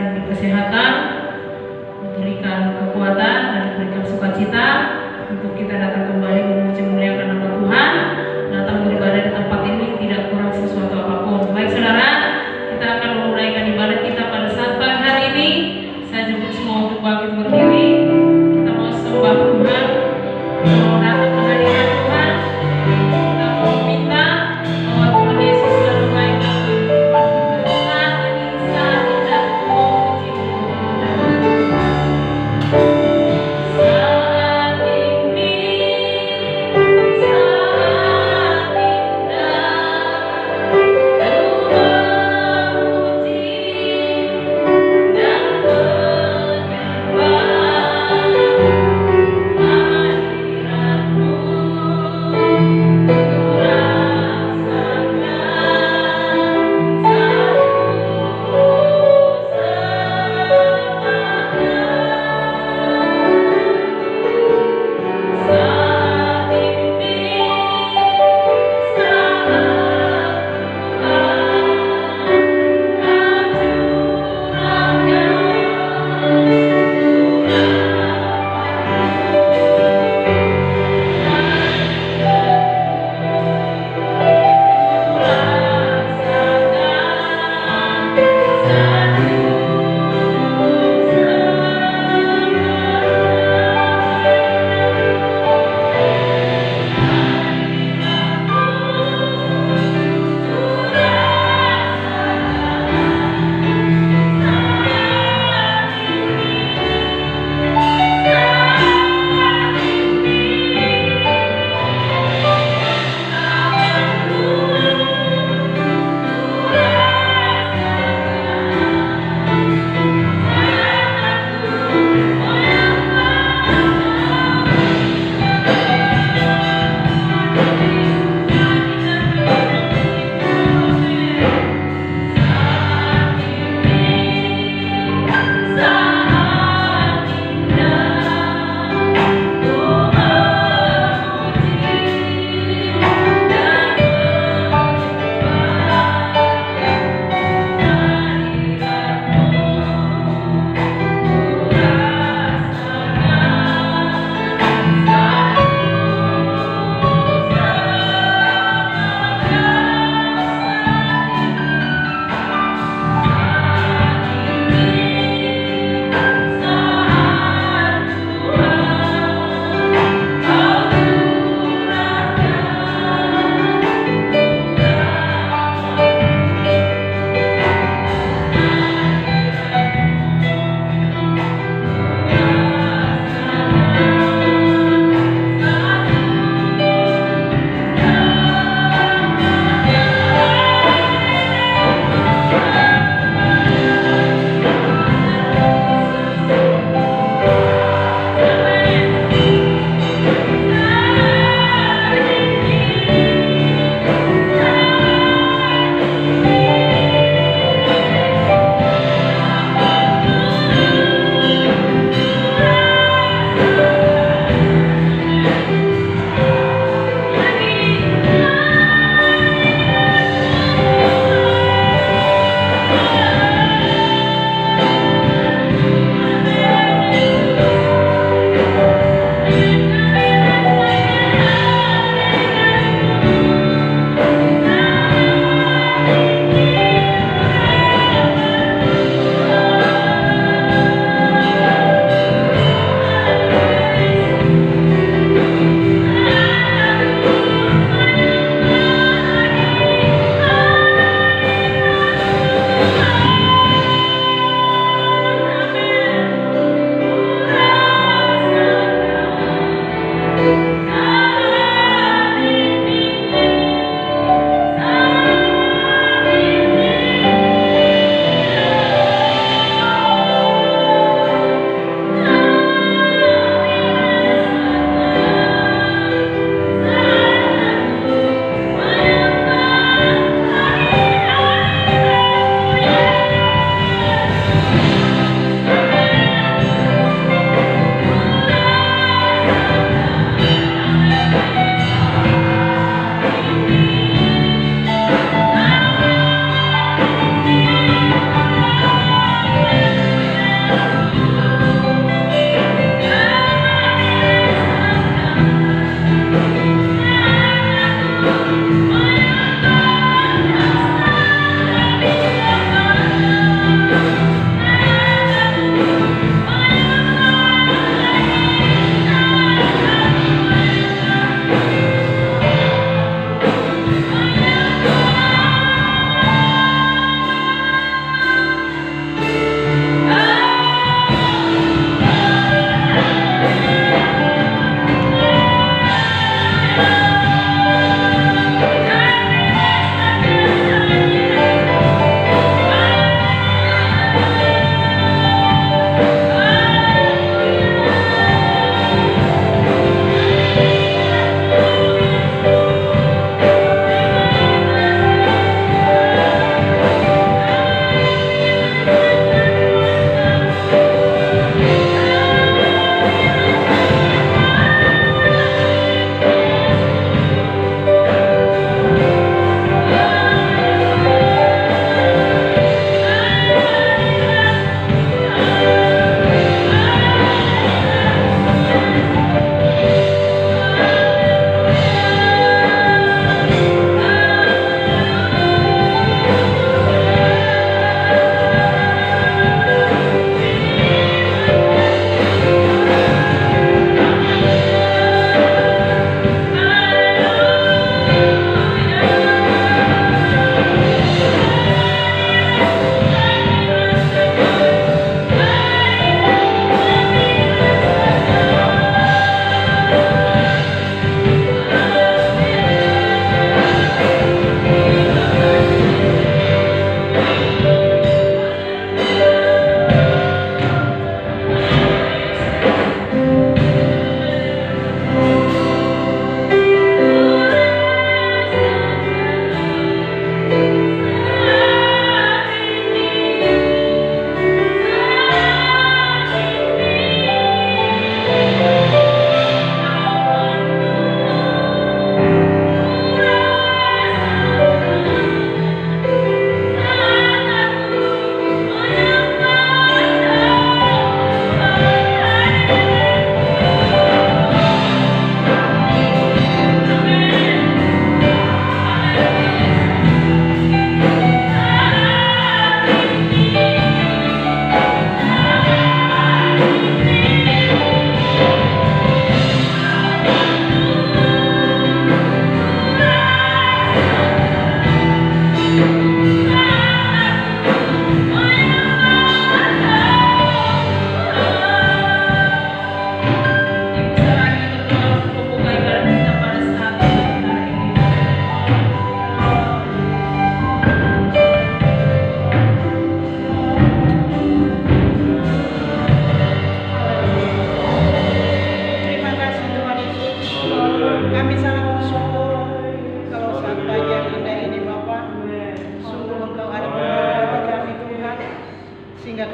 diberi kesehatan, diberikan kekuatan, dan diberikan sukacita untuk kita datang kembali memuji muliakan nama Tuhan, datang beribadah di tempat ini tidak kurang sesuatu apapun. Baik saudara, kita akan memulaikan ibadah kita pada saat pagi hari ini. Saya jemput semua untuk bangkit berdiri. Kita mau sembah Tuhan, kita mau datang ke hadirat Tuhan, kita mau minta bahwa Tuhan Yesus selalu baik dalam kehidupan kita. Saat ini aku memuji Tuhan.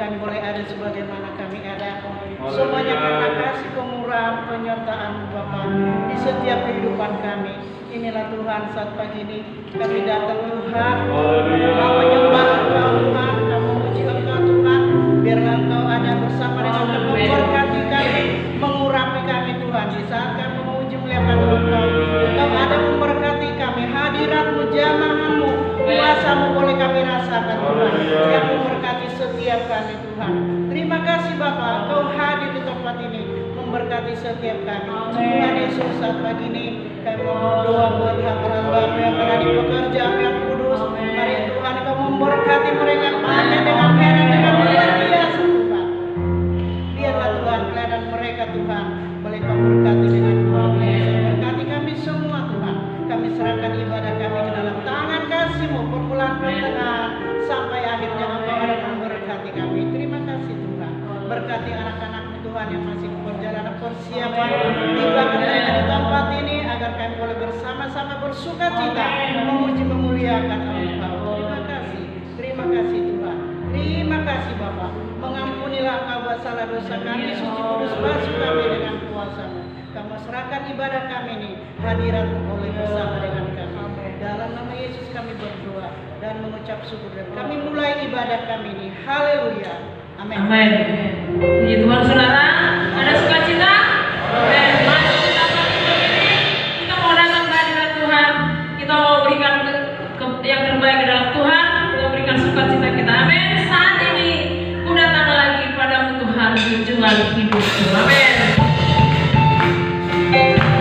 kami boleh ada sebagaimana kami ada. Semuanya karena kasih kemurahan penyertaan Bapa di setiap kehidupan kami. Inilah Tuhan, saat pagi ini kami datang Tuhan, kami menyembah Engkau Tuhan, kami memuji Engkau Tuhan. Biarlah Engkau ada bersama dengan kami, memberkati kami, mengurapi kami Tuhan. Di saat kami memuji muliakan Engkau, Engkau ada memberkati kami. Hadirat-Mu, jamahan-Mu, kuasa-Mu boleh kami rasakan Tuhan, yang memberkati setiap kami Tuhan. Terima kasih Bapa, Engkau hadir di tempat ini, memberkati setiap kami. Tuhan Yesus, saat pagi ini kami mohon doa buat hamba-hamba yang ada di pekerjaan yang kudus. Mari Tuhan Engkau memberkati mereka, pakai dengan heran, dengan luar biasa Tuhan. Biarlah Tuhan kelihatan mereka Tuhan, boleh Kau berkati dengan luar biasa. Berkati kami semua Tuhan. Kami serahkan ibadah kami ke dalam tangan kasih-Mu, permulaan pertengahan sampai akhirnya Engkau ada memberkati kami. Terima kasih Tuhan. Berkati anak-anak-Mu Tuhan yang masih di perjalanan persiapan, tibakan mereka di tempat ini agar kami boleh bersama-sama bersuka cita memuji memuliakan Engkau. Terima kasih Tuhan. Terima kasih Bapa. Mengampunilah Engkau buat salah dosa kami, suci kudus basuh kami dengan kuasa-Mu. Kamu serahkan ibadah kami ini, hadirat-Mu oleh bersama dengan kami. Dalam nama Yesus kami berdoa dan mengucap syukur, dan kami mulai ibadah kami ini. Haleluya. Amin. Amin. Puji Tuhan saudara, ada sukacita? Amin. Masuk ke dalam ini, kita mau datang ke hadirat Tuhan. Kita mau berikan yang terbaik ke dalam Tuhan, mau berikan sukacita kita. Amin. Saat ini ku datang lagi padamu Tuhan, tujuan hidupku. Amin. Thank you.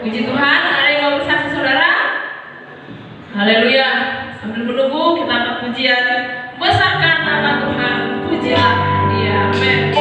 Puji Tuhan, ada yang mau bersaksi saudara? Haleluya. Sambil menunggu kita akan pujian. Besarkan nama Tuhan, pujilah Dia. Amin.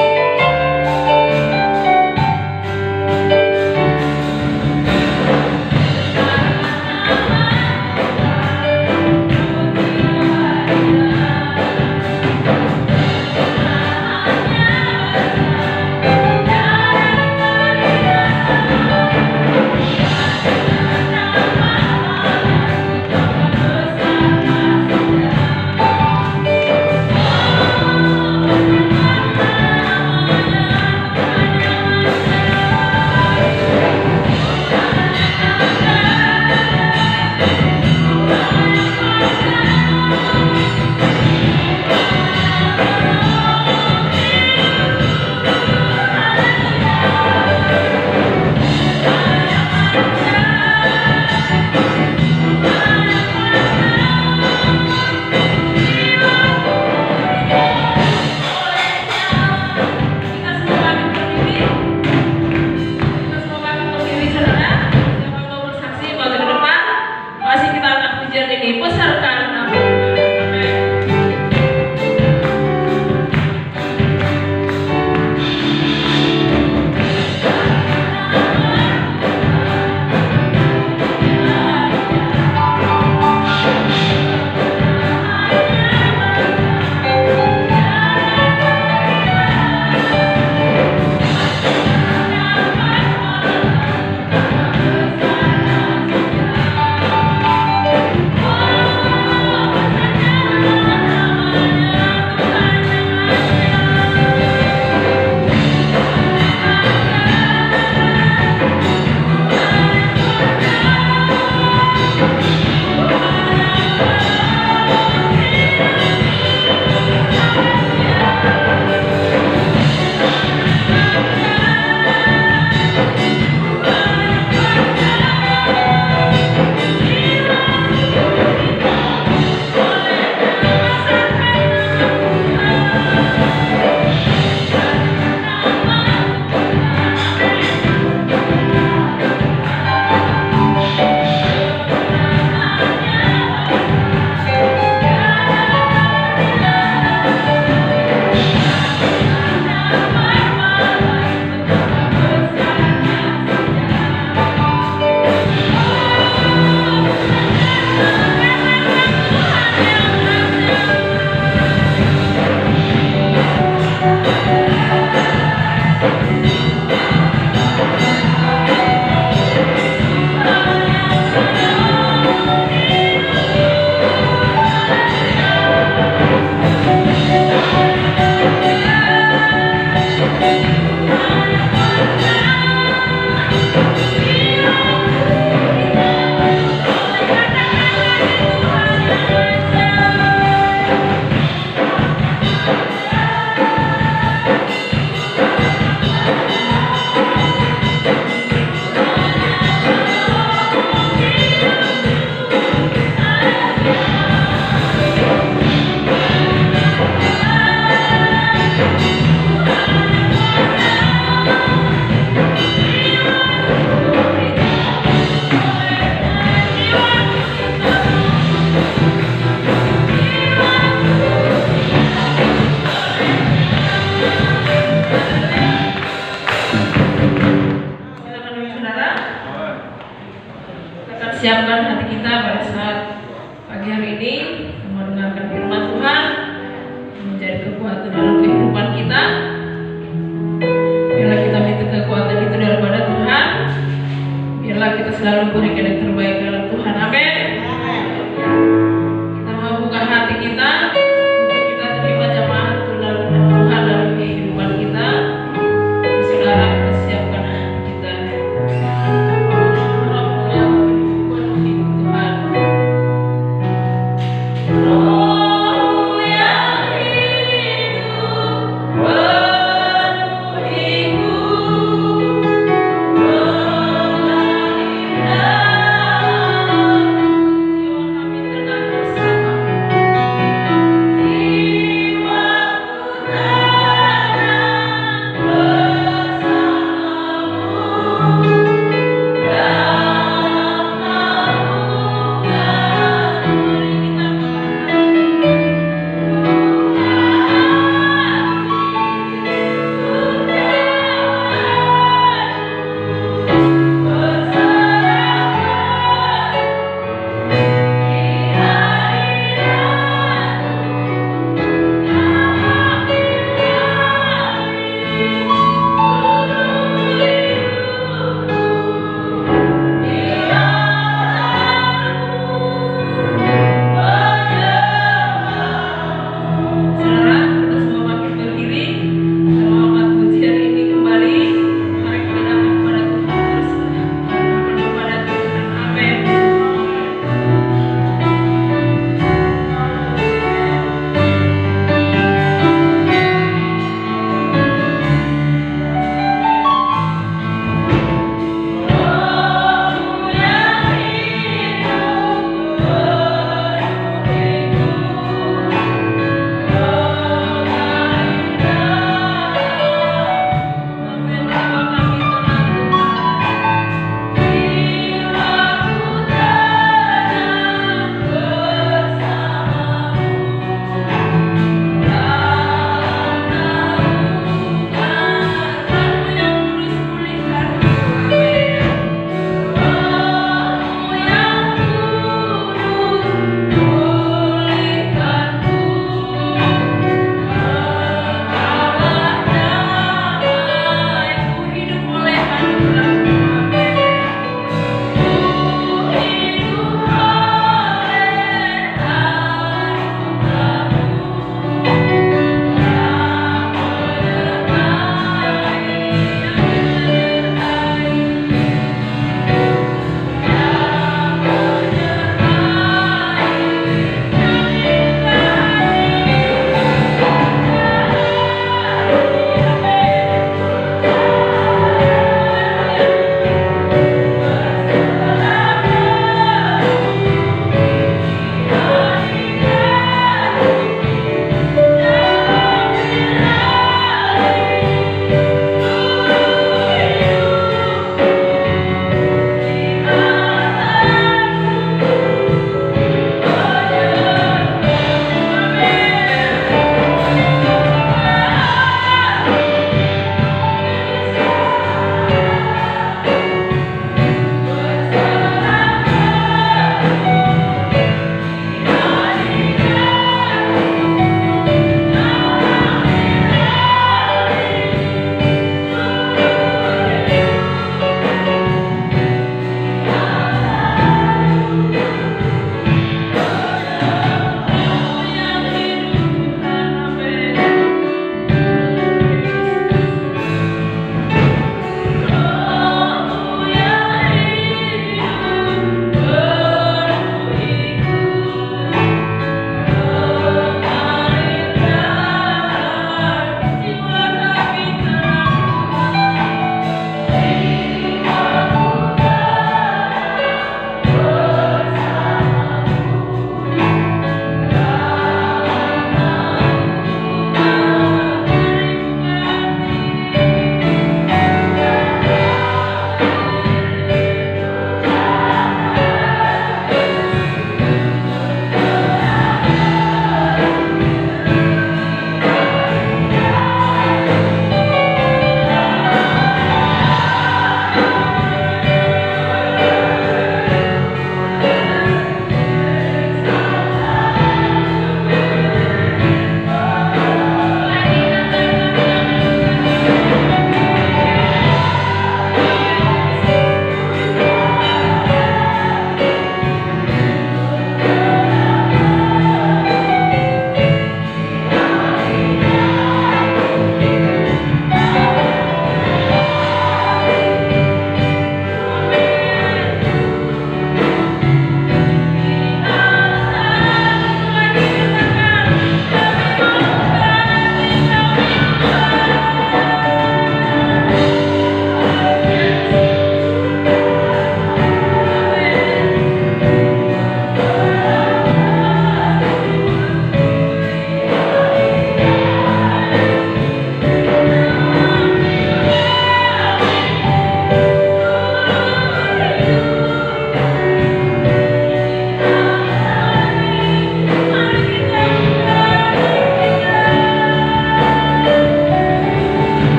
Siapkan hati kita pada saat pagi hari ini mendengarkan firman Tuhan menjadi kekuatan dalam kehidupan kita. Biarlah kita minta kekuatan itu daripada Tuhan. Biarlah kita selalu berikan yang terbaik dalam Tuhan. Amin. Kita mau buka hati kita untuk kita terima jamaah Tuhan dalam kehidupan kita. Saudara, kita siapkan hati kita. Roh yang hidup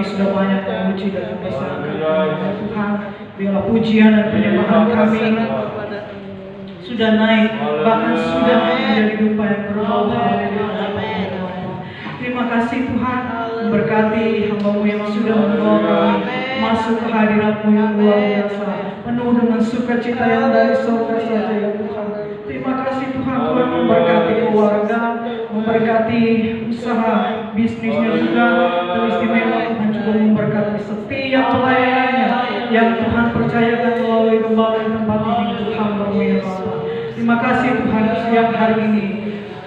sudah banyak memuji dan membesarkan nama Tuhan. Biarlah pujian dan penyembahan kami sudah naik, bahkan sudah menjadi dupa yang berbau. Terima kasih Tuhan, memberkati hamba-Mu yang sudah membawa kami masuk ke hadirat-Mu yang luar biasa, penuh dengan sukacita yang dari surga saja ya Tuhan. Terima kasih Tuhan, Tuhan memberkati keluarga, memberkati usaha bisnisnya juga, teristimewa Tuhan juga memberkati setiap pelayanannya yang Tuhan percayakan melalui gembala tempat ini untuk hamba-Mu ya Bapa. Terima kasih Tuhan, siang hari ini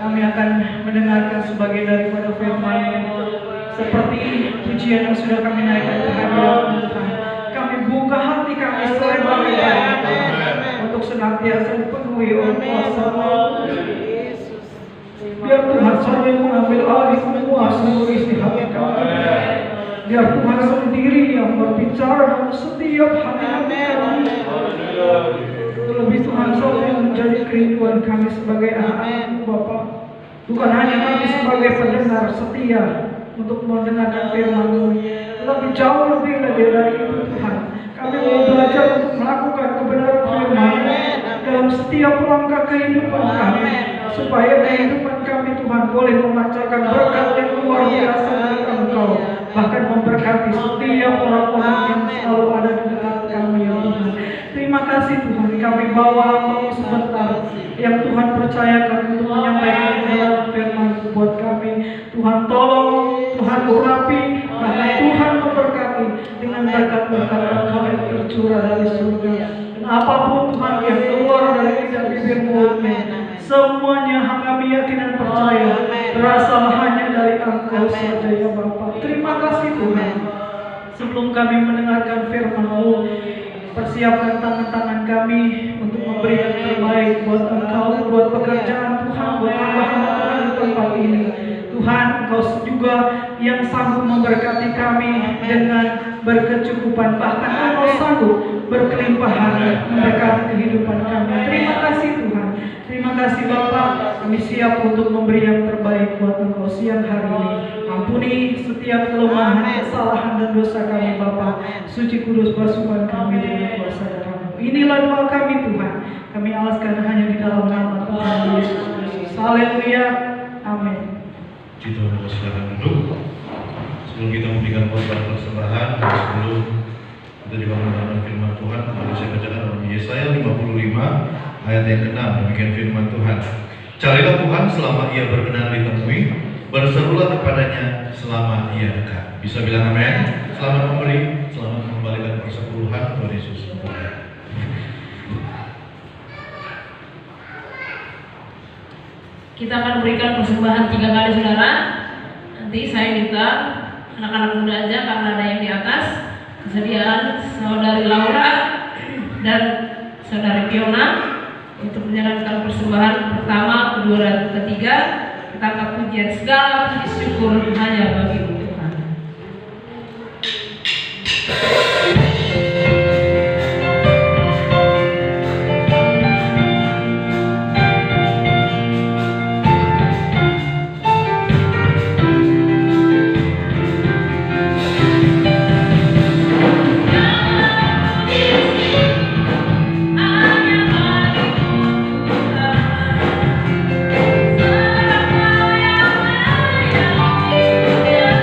kami akan mendengarkan sebagian daripada firman-Mu. Seperti pujian yang sudah kami naikkan ke hadirat-Mu Tuhan, kami buka hati kami untuk senantiasa dipenuhi oleh kuasa-Mu. Biar Tuhan saja yang mengambil alih semua seluruh isi hati kami. Biar Tuhan sendiri yang berbicara dalam setiap hati kami. Terlebih Tuhan saja yang menjadi kerinduan kami sebagai anak-Mu Bapa. Bukan hanya kami sebagai pendengar setia untuk mendengarkan firman-Mu, tetapi jauh lebih dari itu Tuhan. Kami mau belajar untuk melakukan kebenaran firman-Mu dalam setiap langkah kehidupan kami, supaya kehidupan kami Tuhan boleh memancarkan berkat yang luar biasa dari Engkau, bahkan memberkati setiap orang-orang yang selalu ada di dekat kami ya Tuhan. Terima kasih Tuhan, kami bawa hamba-Mu sebentar yang Tuhan percayakan untuk menyampaikan kebenaran firman buat kami. Tuhan tolong, Tuhan urapi, bahkan Tuhan memberkati dengan berkat-berkat Engkau yang tercurah dari surga. Dan apapun Tuhan yang keluar dari lidah bibir mulut-Mu, semuanya kami yakin dan percaya berasal hanya dari Engkau saja ya Bapa. Terima kasih Tuhan. Sebelum kami mendengarkan firman-Mu, persiapkan tangan-tangan kami untuk memberi yang terbaik buat Engkau, buat pekerjaan Tuhan, buat hamba-hamba Tuhan di tempat ini. Tuhan, Engkau juga yang sanggup memberkati kami dengan berkecukupan, bahkan Engkau sanggup berkelimpahan memberkati kehidupan kami. Terima kasih Tuhan. Terima kasih Bapa, kami siap untuk memberi yang terbaik buat Engkau siang hari ini. Ampuni setiap kelemahan, kesalahan dan dosa kami Bapa. Suci kudus basuhan kami dengan kuasa darah-Mu. Inilah doa kami Tuhan. Kami alaskan hanya di dalam nama Tuhan Yesus Kristus. Haleluya. Amin. Puji Tuhan, silakan duduk. Sebelum kita memberikan korban persembahan, dan sebelum kita juga mendengarkan firman Tuhan, mari saya bacakan dalam Yesaya 55 ayat yang ke-6. Demikian firman Tuhan. Carilah Tuhan selama Ia berkenan ditemui, berserulah kepadanya selama Ia dekat. Bisa bilang amin? Selamat memberi, selamat mengembalikan persepuluhan. Tuhan Yesus. Kita akan berikan persembahan 3 kali saudara. Nanti saya minta anak-anak muda aja karena ada yang di atas. Kesediaan saudari Laura dan saudari Fiona untuk menjalankan persembahan pertama, kedua, dan ketiga. Kita akan pujian segala puji syukur hanya bagi-Mu Tuhan. Yeah.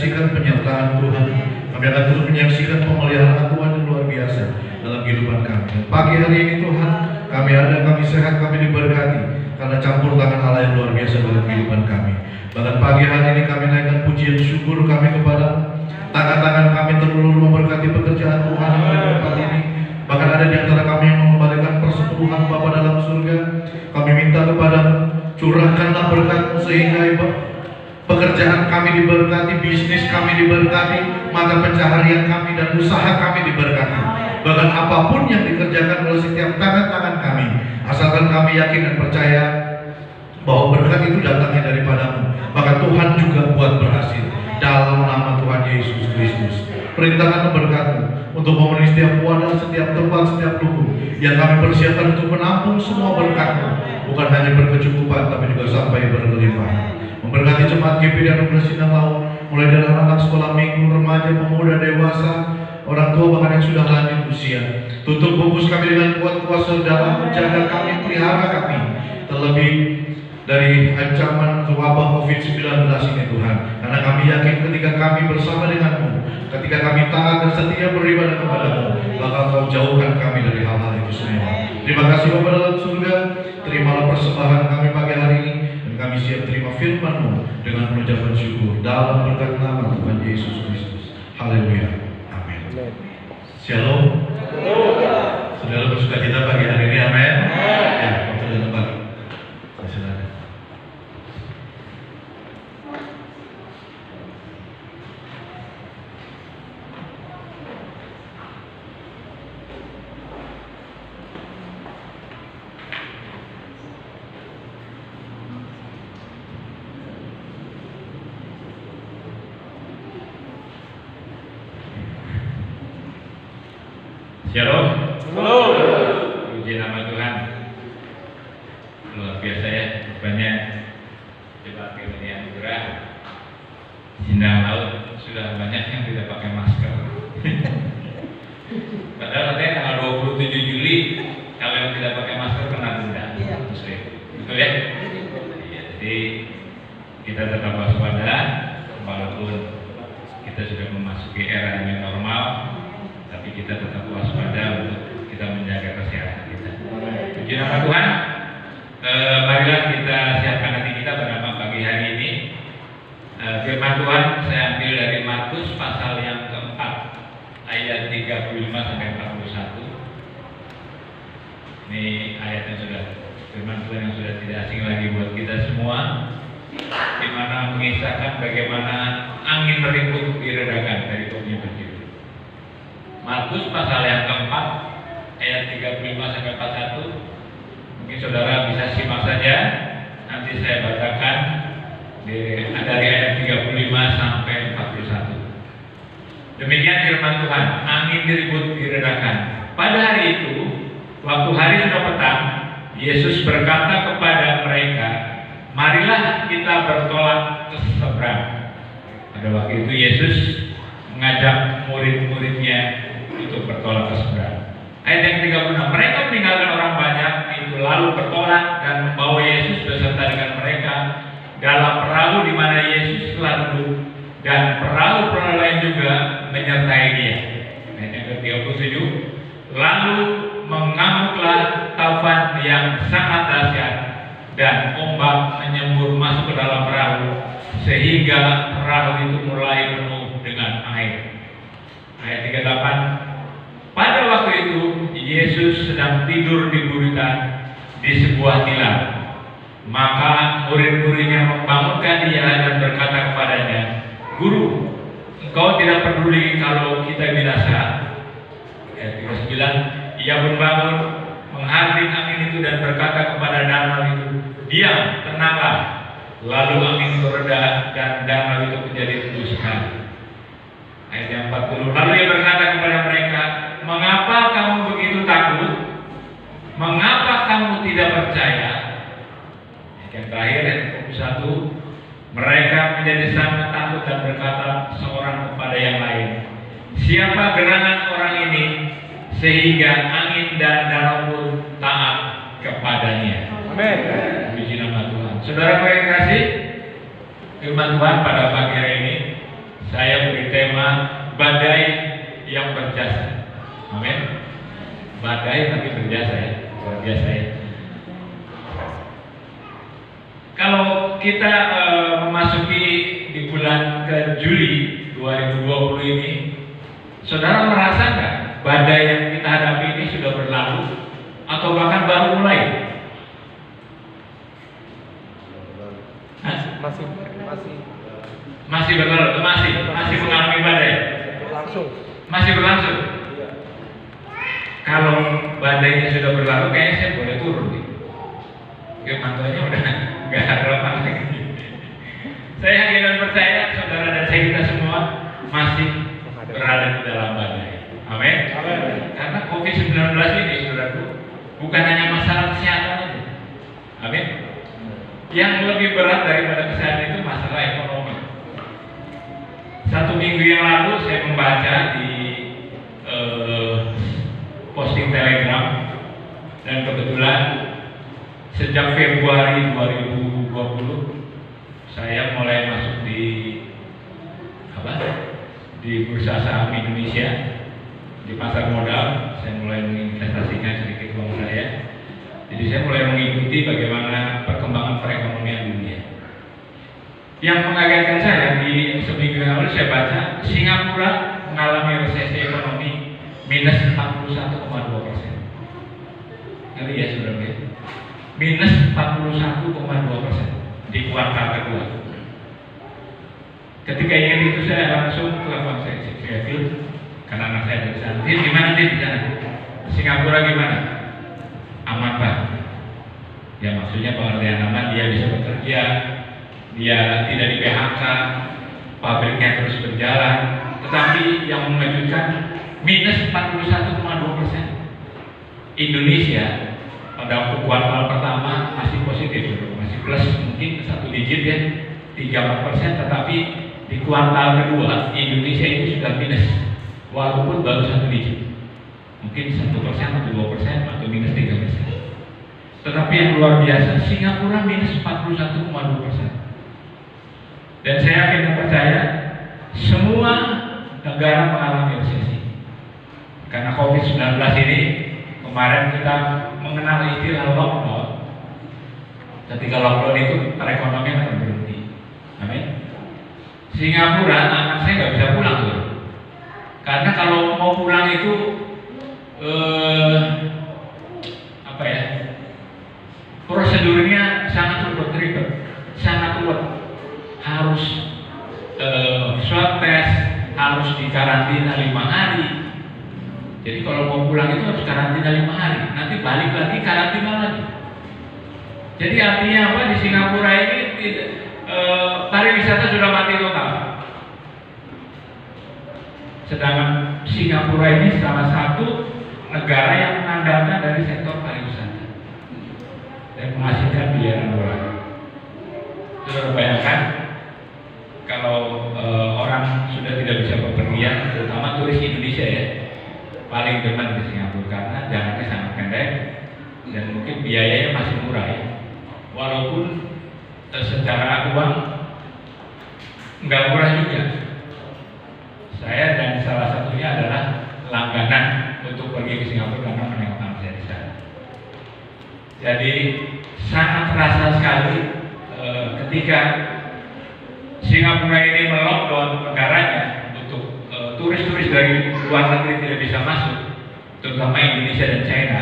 menyaksikan penyertaan Tuhan. Kami akan terus menyaksikan pemeliharaan Tuhan yang luar biasa dalam kehidupan kami. Dan pagi hari ini Tuhan, kami ada, kami sehat, kami diberkati karena campur tangan Allah yang luar biasa dalam kehidupan kami. Bahkan pagi hari ini kami naikkan pujian syukur kami kepada tangan-tangan kami terulur memberkati pekerjaan Tuhan yang ada di tempat ini. Bahkan ada di antara kami yang mengembalikan persepuluhan Bapa dalam surga. Kami minta kepada curahkanlah berkat-Mu sehingga pekerjaan kami diberkati, bisnis kami diberkati, mata pencaharian kami dan usaha kami diberkati. Bahkan apapun yang dikerjakan oleh setiap tangan-tangan kami, asalkan kami yakin dan percaya bahwa berkat itu datangnya daripada-Mu, maka Tuhan juga buat berhasil. Dalam nama Tuhan Yesus Kristus, perintahkan berkat-Mu untuk memenuhi setiap wadah, setiap tempat, setiap lubuk yang kami persiapkan untuk menampung semua berkat-Mu, bukan hanya berkecukupan tapi juga sampai berkelimpahan. Memberkati jemaat GP dan Nugra Sindang Laut, mulai dari anak sekolah minggu, remaja, pemuda, dewasa, orang tua bahkan yang sudah lanjut usia. Tutup bungkus kami dengan kuat kuasa dalam menjaga kami, pelihara kami, terlebih dari ancaman wabah COVID-19 ini Tuhan. Karena kami yakin ketika kami bersama dengan-Mu, ketika kami taat dan setia beribadah kepada-Mu, maka Engkau jauhkan kami dari hal-hal itu semua. Terima kasih Bapa dalam surga, terimalah persembahan kami pagi hari ini, dan kami siap terima firman-Mu dengan pengucapan syukur dalam berkat nama Tuhan Yesus Kristus. Haleluya. Amin. Shalom. Saudara bersuka cita pagi hari ini, amin. Ya, waktu dan tempat. Silakan. Shalom. Puji nama Tuhan. Luar biasa ya, rupanya Jemaat GP Nugra Sindang Laut sudah banyak yang tidak pakai masker. Padahal katanya tanggal 27 Juli kalau yang tidak pakai masker kena denda. Betul ya? Iya, jadi kita tetap waspada walaupun kita sudah memasuki era yang normal, tapi kita tetap waspada untuk kita menjaga kesehatan kita. Puji nama Tuhan. Marilah kita siapkan hati kita pada pagi hari ini. Firman Tuhan saya ambil dari Markus pasal yang keempat ayat 35 sampai 41. Ini ayat yang sudah firman Tuhan yang sudah tidak asing lagi buat kita semua, di mana mengisahkan bagaimana angin ribut diredakan dari bumi berdiri. Markus pasal yang keempat ayat 35 sampai 41. Mungkin saudara bisa simak saja. Nanti saya bacakan dari ayat 35 sampai 41. Demikian firman Tuhan, angin ribut diredakan. Pada hari itu, waktu hari sudah petang, Yesus berkata kepada mereka, marilah kita bertolak ke seberang. Pada waktu itu Yesus mengajak murid-muridnya untuk bertolak ke seberang. Ayat yang 36, mereka meninggalkan orang banyak itu lalu bertolak dan membawa Yesus beserta dengan mereka dalam perahu di mana Yesus telah duduk, dan perahu-perahu lain juga menyertai dia. Ayat yang ke-37, lalu mengamuklah taufan yang sangat dahsyat dan ombak menyembur masuk ke dalam perahu sehingga perahu itu mulai penuh dengan air. Ayat 38, pada waktu itu Yesus sedang tidur di buritan di sebuah tilam. Maka murid-muridnya membangunkan dia dan berkata kepadanya, Guru, engkau tidak peduli kalau kita binasa. Ayat 39, ia pun bangun, menghardik angin itu dan berkata kepada danau itu, diam, tenanglah. Lalu angin itu reda dan danau itu menjadi teduh sekali. Ayat yang 40, lalu ia berkata kepada mereka, mengapa kamu begitu takut? Mengapa kamu tidak percaya? Yang terakhir, ayat 41, mereka menjadi sangat takut dan berkata seorang kepada yang lain, siapa gerangan orang ini sehingga angin dan danau pun taat kepadanya? Amin. Puji nama Tuhan. Saudara yang kasih, firman Tuhan pada pagi hari ini Saya beri tema badai yang berjasa. Amin. Badai tapi berjasa ya, luar biasa ya. Kalau kita memasuki di bulan ke Juli 2020 ini, saudara merasa nggak badai yang kita hadapi ini sudah berlalu atau bahkan baru mulai? Hah? Masih berlalu, masih mengalami badai. Masih berlangsung. Kalau badainya sudah berlalu, kayaknya saya boleh turun nih. Mantuanya udah nggak relevan lagi. Saya yakin dan percaya saudara dan saya kita semua masih berada di dalam badai. Amin. Karena COVID-19 ini, saudaraku, bukan hanya masalah kesehatan aja. Amin. Yang lebih berat daripada kesehatan itu masalah ekonomi. 1 minggu yang lalu saya membaca di posting Telegram, dan kebetulan sejak Februari 2020 saya mulai masuk di bursa saham Indonesia, di pasar modal. Saya mulai menginvestasikan sedikit uang saya. Jadi saya mulai mengikuti bagaimana perkembangan perekonomian dunia. Yang mengagetkan saya, di seminggu yang lalu saya baca Singapura mengalami resesi ekonomi minus 41,2%. Ngeri ya saudara, minus 41,2% di kuartal kedua. Ketika ingin itu saya langsung telepon saya karena anak saya di sana. Gimana di sana? Singapura gimana? Aman Pak. Ya maksudnya pengertian aman, dia bisa bekerja, dia tidak di PHK, pabriknya terus berjalan. Tetapi yang mengejutkan, minus 41,2%. Indonesia pada waktu kuartal pertama masih positif, masih plus mungkin 1 digit ya, 3-4%. Tetapi di kuartal kedua Indonesia itu sudah minus, walaupun baru 1 digit, mungkin 1% atau 2% atau minus 3%. Tetapi yang luar biasa, Singapura minus 41,2%. Dan saya yakin dan percaya semua negara mengalami resesi. Karena COVID-19 ini, kemarin kita mengenal istilah lockdown. Ketika lockdown itu perekonomian akan berhenti. Amin. Singapura, anak saya nggak bisa pulang tuh. Karena kalau mau pulang itu prosedurnya sangat ribet, sangat rumit. Harus swab test, harus dikarantina 5 hari. Jadi kalau mau pulang itu harus karantina 5 hari, nanti balik lagi karantina lagi. Jadi artinya apa? Di Singapura ini pariwisata sudah mati total. Sedangkan Singapura ini salah satu negara yang mengandalkan dari sektor pariwisata dan menghasilkan miliaran dolar. Sudah bayangkan kalau orang sudah tidak bisa bepergian, terutama turis Indonesia ya, paling demen di Singapura karena jaraknya sangat pendek dan mungkin biayanya masih murah ya. Walaupun secara uang nggak murah juga. Saya dan salah satunya adalah langganan untuk pergi ke Singapura karena menengok anak saya di sana. Jadi sangat terasa sekali ketika Singapura ini melockdown negaranya untuk turis-turis dari luar negeri tidak bisa masuk, terutama Indonesia dan China.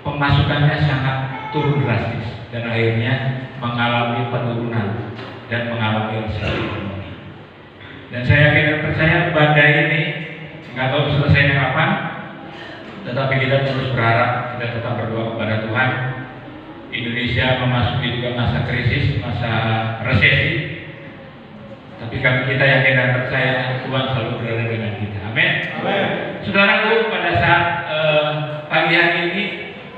Pemasukannya sangat turun drastis dan akhirnya mengalami penurunan dan mengalami resesi ekonomi. Dan saya yakin dan percaya badai ini nggak tahu selesainya kapan, tetapi kita terus berharap, kita tetap berdoa kepada Tuhan. Indonesia memasuki juga masa krisis, masa resesi, tapi kita yakin dan percaya Tuhan selalu berada dengan kita. Amin. Saudaraku, pada saat pagi hari ini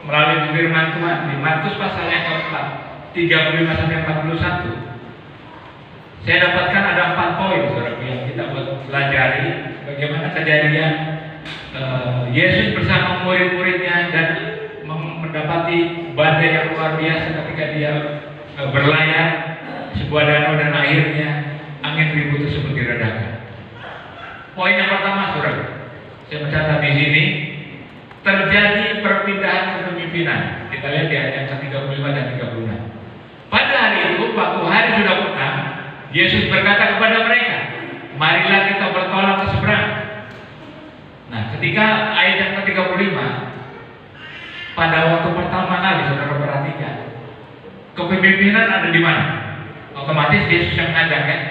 melalui firman Tuhan di Markus pasal yang keempat 35-41, saya dapatkan ada 4 poin, saudaraku, yang kita pelajari bagaimana kejadian Yesus bersama murid-muridnya dan mendapati badai yang luar biasa ketika dia berlayar sebuah danau dan akhirnya angin angin ribut tersebut diredakan. Poin yang pertama, saudara, saya mencatat di sini, terjadi perpindahan kepemimpinan. Kita lihat di ayat yang ke-35 dan 36. Pada hari itu, waktu hari sudah petang, Yesus berkata kepada mereka, marilah kita bertolak ke seberang. Nah, ketika ayat yang ke-35, pada waktu pertama kali, saudara perhatikan, kepemimpinan ada di mana? Otomatis Yesus yang mengajak, kan?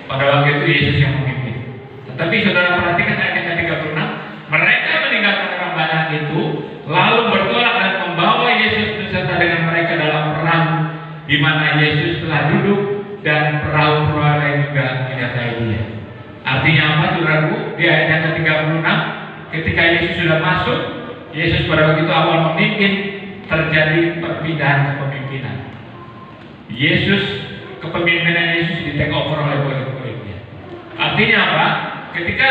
Pada waktu itu Yesus yang memimpin. Tetapi saudara perhatikan ayat yang ke-36, mereka meninggalkan orang banyak itu, lalu bertolak dan membawa Yesus beserta dengan mereka dalam perahu, di mana Yesus telah duduk dan perahu-perahu lain juga menyertai dia. Artinya apa, saudaraku? Di ayat yang ke-36, ketika Yesus sudah masuk, Yesus pada waktu itu awal memimpin, terjadi perpindahan kepemimpinan. Kepemimpinan Yesus di take over oleh murid-muridnya. Artinya apa? Ketika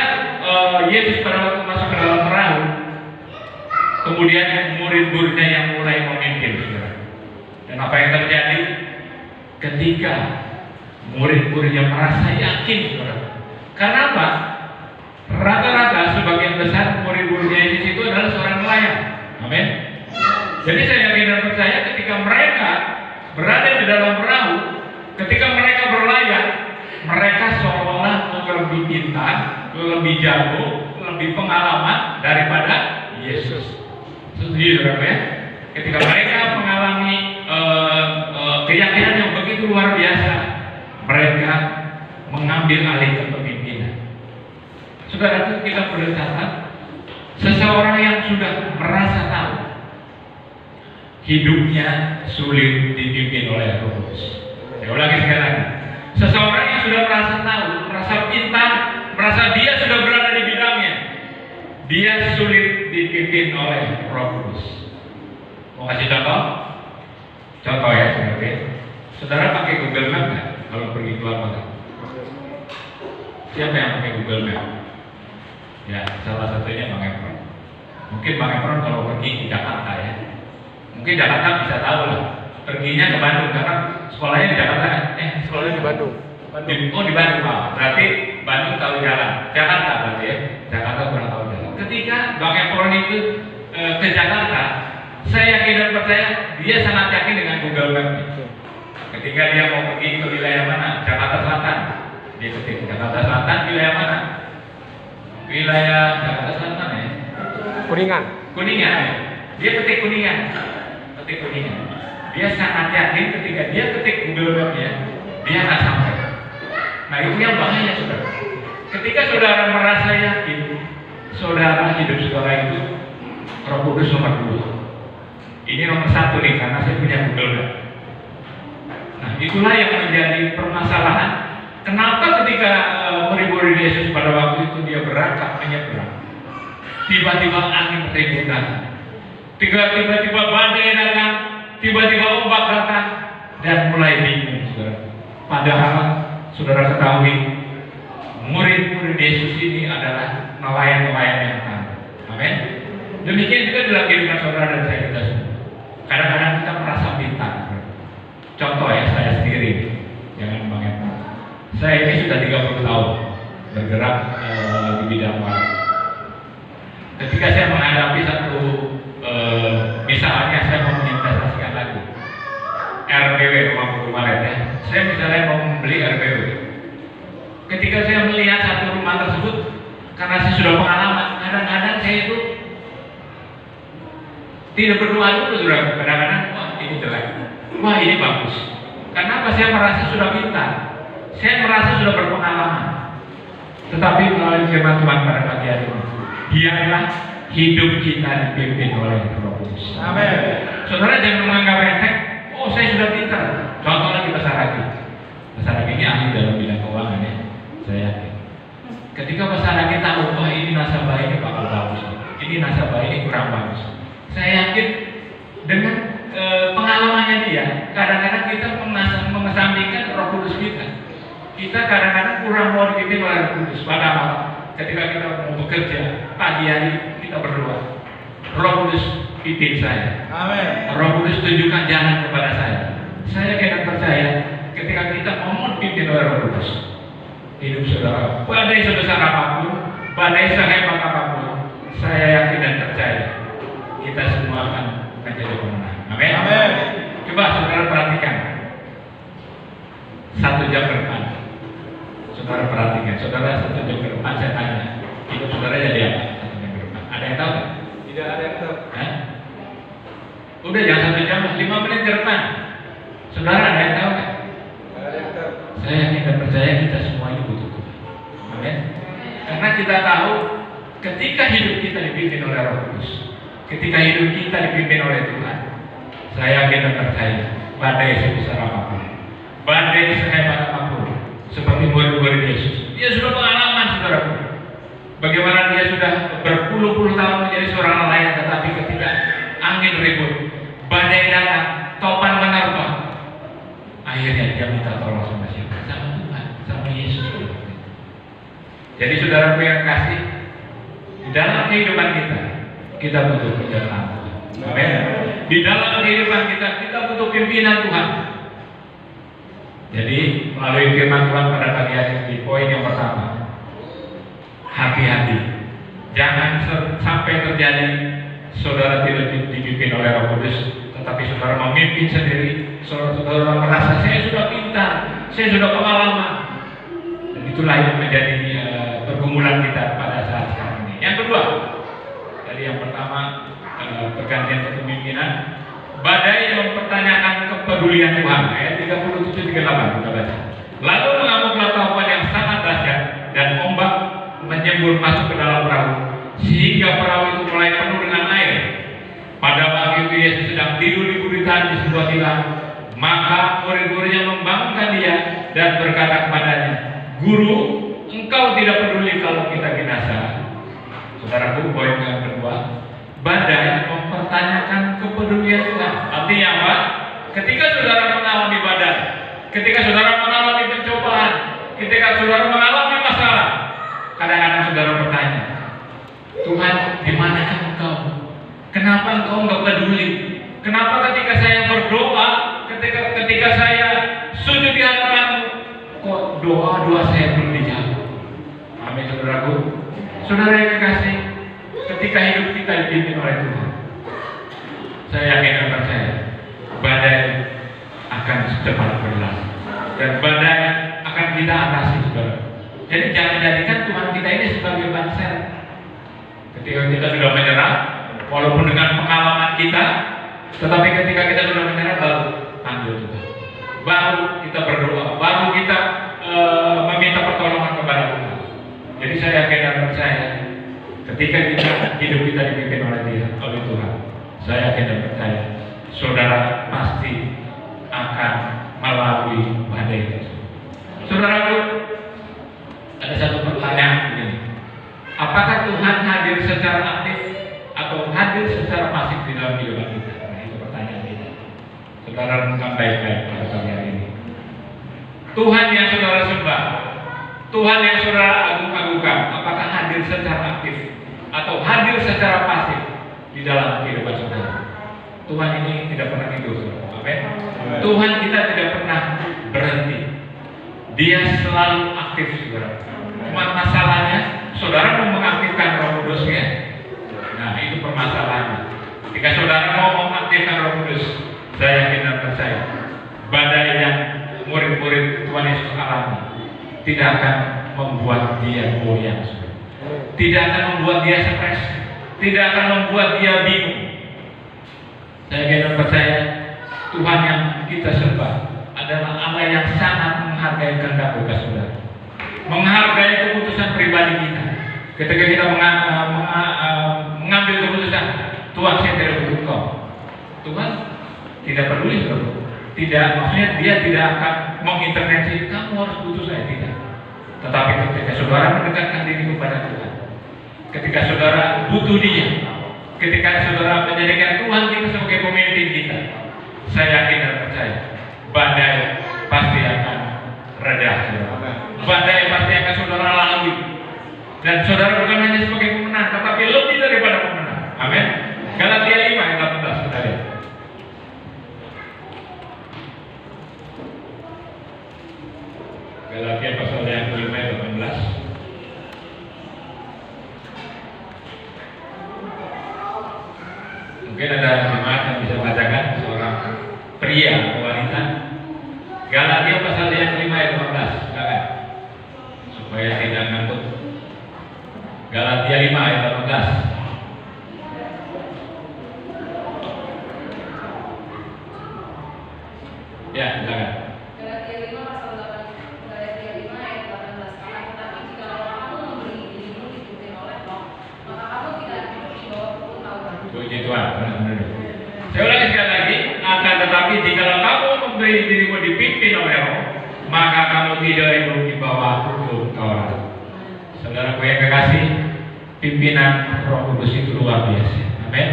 Yesus pada waktu masuk ke dalam perahu, kemudian murid-muridnya yang mulai memimpin, saudara. Dan apa yang terjadi ketika murid-muridnya merasa yakin, saudara? Karena apa? Rata-rata sebagian besar murid-muridnya Yesus itu adalah seorang nelayan. Amin. Jadi saya yakin dan percaya ketika mereka berada di dalam perahu, ketika mereka berlayar, mereka seolah-olah lebih pintar, lebih jago, lebih pengalaman daripada Yesus. Setuju, saudara ya? Ketika mereka mengalami keyakinan yang begitu luar biasa, mereka mengambil alih kepemimpinan. Saudara, kita perlu catat, seseorang yang sudah merasa tahu hidupnya sulit dipimpin oleh Roh Kudus. Saya ulangi sekali lagi. Seseorang yang sudah merasa tahu, merasa pintar, merasa dia sudah berada di bidangnya, dia sulit dipimpin oleh Roh Kudus. Mau kasih contoh? Contoh ya, saudara. Saudara pakai Google Map nggak kalau pergi keluar kota? Siapa yang pakai Google Map? Ya, salah satunya Bang Efron. Mungkin Bang Efron kalau pergi ke Jakarta ya, mungkin Jakarta bisa tahu lah. Perginya ke Bandung karena sekolahnya di Jakarta. Sekolahnya di Bandung. Di Bandung, Pak. Berarti Bandung tahu jalan. Jakarta berarti ya. Jakarta kurang tahu jalan. Ketika Bang Efron itu ke Jakarta, saya yakin dan percaya dia sangat yakin dengan Google Map. Ketika dia mau pergi ke wilayah mana? Jakarta Selatan. Dia ketik Jakarta Selatan, wilayah mana? Wilayah Jakarta Selatan ya. Kuningan ya. Dia ketik Kuningan. Dia sangat yakin ketika dia ketik Google Map-nya, dia akan sampai. Nah, itu yang bahaya, saudara. Ketika saudara merasa yakin, saudara hidup saudara itu Roh Kudus nomor 2. Ini nomor 1 nih, karena saya punya Google Map. Nah, itulah yang menjadi permasalahan. Kenapa ketika murid-murid Yesus pada waktu itu dia berangkat menyeberang, tiba-tiba angin ribut datang, tiba-tiba badai datang, tiba-tiba ombak datang, dan mulai bingung, saudara. Padahal saudara ketahui, murid-murid Yesus ini adalah nelayan-nelayan yang tangguh. Amin. Demikian juga dalam kehidupan saudara dan saya kita semua. Kadang-kadang kita merasa pintar. Contoh ya, saya sendiri, jangan Bang Efron. Saya ini sudah 30 tahun bergerak di bidang warga. Ketika saya menghadapi satu misalnya saya mau menginvestasikan lagi RBW, rumah pengurus malet ya. Saya misalnya mau membeli RBW. Ketika saya melihat satu rumah tersebut, karena saya sudah pengalaman, kadang-kadang saya itu tidak berdoa dulu, saudara. Kadang-kadang, wah ini jelek, wah ini bagus. Karena apa? Saya merasa sudah pintar, saya merasa sudah berpengalaman. Tetapi melalui firman Tuhan pada pagi hari ini, biarlah hidup kita dipimpin oleh Roh Kudus. Amin. Saudara jangan menganggap enteng, oh saya sudah pintar. Contoh lagi Pastor Ragi. Pastor Ragi ini ahli dalam bidang keuangan ya, saya yakin. Ketika Pastor Ragi tahu, wah ini nasabah ini bakal bagus, ini nasabah ini kurang bagus, saya yakin dengan pengalamannya dia, kadang-kadang kita mengesampingkan Roh Kudus kita. Kita kadang-kadang kurang mau dipimpin oleh Roh Kudus. Padahal ketika kita mau bekerja pagi hari kita berdoa, Roh Kudus pimpin saya. Amin. Roh Kudus tunjukkan jalan kepada saya. Saya kena percaya ketika kita mau dipimpin oleh Roh Kudus, hidup saudara, badai sebesar apapun, badai sehebat apapun, saya yakin dan percaya kita semua akan menjadi pemenang. Amin. Amin. Coba saudara perhatikan 1 jam ke depan. Saudara perhatikan, saudara 1 jam ke depan saya tanya, hidup saudara jadi apa 1 jam ke depan? Ada yang tahu nggak? Tidak ada yang tahu. Hah? Udah jangan 1 jam, 5 menit ke depan. Saudara ada yang tahu nggak? Tidak ada yang tahu. Saya yakin dan percaya kita semua ini butuh Tuhan. Amin. Karena kita tahu ketika hidup kita dipimpin oleh Roh Kudus, ketika hidup kita dipimpin oleh Tuhan, saya yakin dan percaya badai sebesar apapun, badai sehebat apapun, seperti murid-murid Yesus, dia sudah pengalaman, saudaraku. Bagaimana dia sudah berpuluh-puluh tahun menjadi seorang nelayan, tetapi ketika angin ribut, badai datang, topan menerpa, akhirnya dia minta tolong sama siapa? Sama Tuhan, sama Yesus. Jadi saudara yang kasih, di dalam kehidupan kita butuh penyertaan Tuhan. Amin. Di dalam kehidupan kita butuh pimpinan Tuhan. Jadi melalui firman Tuhan pada pagi hari di poin yang pertama, hati-hati, jangan sampai terjadi saudara tidak dipimpin oleh Roh Kudus, tetapi saudara memimpin sendiri. Saudara merasa saya sudah pintar, saya sudah pengalaman, dan itulah yang menjadi pergumulan kita pada saat sekarang ini. Yang kedua, tadi yang pertama pergantian kepemimpinan, badai yang mempertanyakan kepedulian Tuhan, ayat 37-38 kita baca. Lalu mengamuklah taufan yang sangat dahsyat dan ombak menyembur masuk ke dalam perahu, sehingga perahu itu mulai penuh dengan air. Pada waktu itu Yesus sedang tidur di buritan di sebuah tilam. Maka murid-muridnya membangunkan dia dan berkata kepadanya, Guru, engkau tidak peduli kalau kita binasa. Saudaraku, poin yang kedua, badai mempertanyakan kepedulian Tuhan. Artinya apa? Ketika saudara mengalami badai, ketika saudara mengalami pencobaan, ketika saudara mengalami masalah, kadang-kadang saudara bertanya, Tuhan, di manakah engkau? Kenapa engkau nggak peduli? Kenapa ketika saya berdoa, ketika saya sujud di hadapan-Mu, kok doa-doa saya belum dijawab? Amin, saudaraku. Saudara yang kekasih, ketika hidup kita dipimpin oleh Tuhan, saya yakin dan percaya badai akan cepat berlalu dan badai akan kita atasi, saudara. Jadi jangan jadikan Tuhan kita ini sebagai banser. Ketika kita sudah menyerah, walaupun dengan pengalaman kita, tetapi ketika kita sudah menyerah, baru panggil Tuhan, baru kita berdoa, baru kita meminta pertolongan kepada Tuhan. Jadi saya yakin dan percaya ketika hidup kita dipimpin oleh Tuhan, saya yakin dan percaya saudara pasti akan melalui badai itu. Saudaraku, ada satu pertanyaan begini, apakah Tuhan hadir secara aktif atau hadir secara pasif di dalam kehidupan kita? Nah, itu pertanyaan kita. Saudara renungkan baik-baik pada pagi hari ini. Tuhan yang saudara sembah, Tuhan yang saudara agung-agungkan, apakah hadir secara aktif atau hadir secara pasif di dalam kehidupan saudara? Tuhan ini tidak pernah tidur, saudara. Amin. Tuhan kita tidak pernah berhenti. Dia selalu aktif, saudara. Cuma masalahnya, saudara mau mengaktifkan Roh Kudusnya. Nah, itu permasalahannya. Ketika saudara mau mengaktifkan Roh Kudus, saya yakin dan percaya badai yang murid-murid Tuhan Yesus alami tidak akan membuat dia goyang, tidak akan membuat dia stres, tidak akan membuat dia bingung. Saya yakin dan percaya Tuhan yang kita sembah adalah Allah yang sangat menghargai kehendak bebas saudara, menghargai keputusan pribadi kita. Ketika kita mengambil keputusan, Tuhan saya tidak butuh kau, Tuhan tidak peduli, tidak, maksudnya dia tidak akan mengintervensi kamu harus butuh saya, tidak. Tetapi ketika saudara mendekatkan diri kepada Tuhan, ketika saudara butuh dia, ketika saudara menjadikan Tuhan kita sebagai pemimpin kita, saya yakin dan percaya badai pasti akan reda, badai pasti akan saudara lalui, dan saudara bukan hanya sebagai pemenang, tetapi lebih daripada pemenang. Amin. Galatia 5 ayat 18 kita lihat. Galatia pasal yang kelima ayat 18. Mungkin ada jemaat yang bisa bacakan, seorang pria atau wanita. Galatia pasal yang 5 ayat 15, silakan. Supaya tidak ngantuk. Galatia 5 ayat 18. Ya, silakan. Galatia 5 pasal 8, Galatia 5 ayat 18. Akan tetapi jika kamu memberi dirimu dipimpin oleh Roh, maka kamu tidak hidup di bawah hukum Taurat. Puji Tuhan, benar-benar. Saya ulangi sekali lagi, akan tetapi jika kamu memberi dirimu dipimpin oleh Roh, maka kamu tidak hidup di bawah hukum Taurat. Saudara yang kekasih, pimpinan Roh Kudus itu luar biasa. Amin.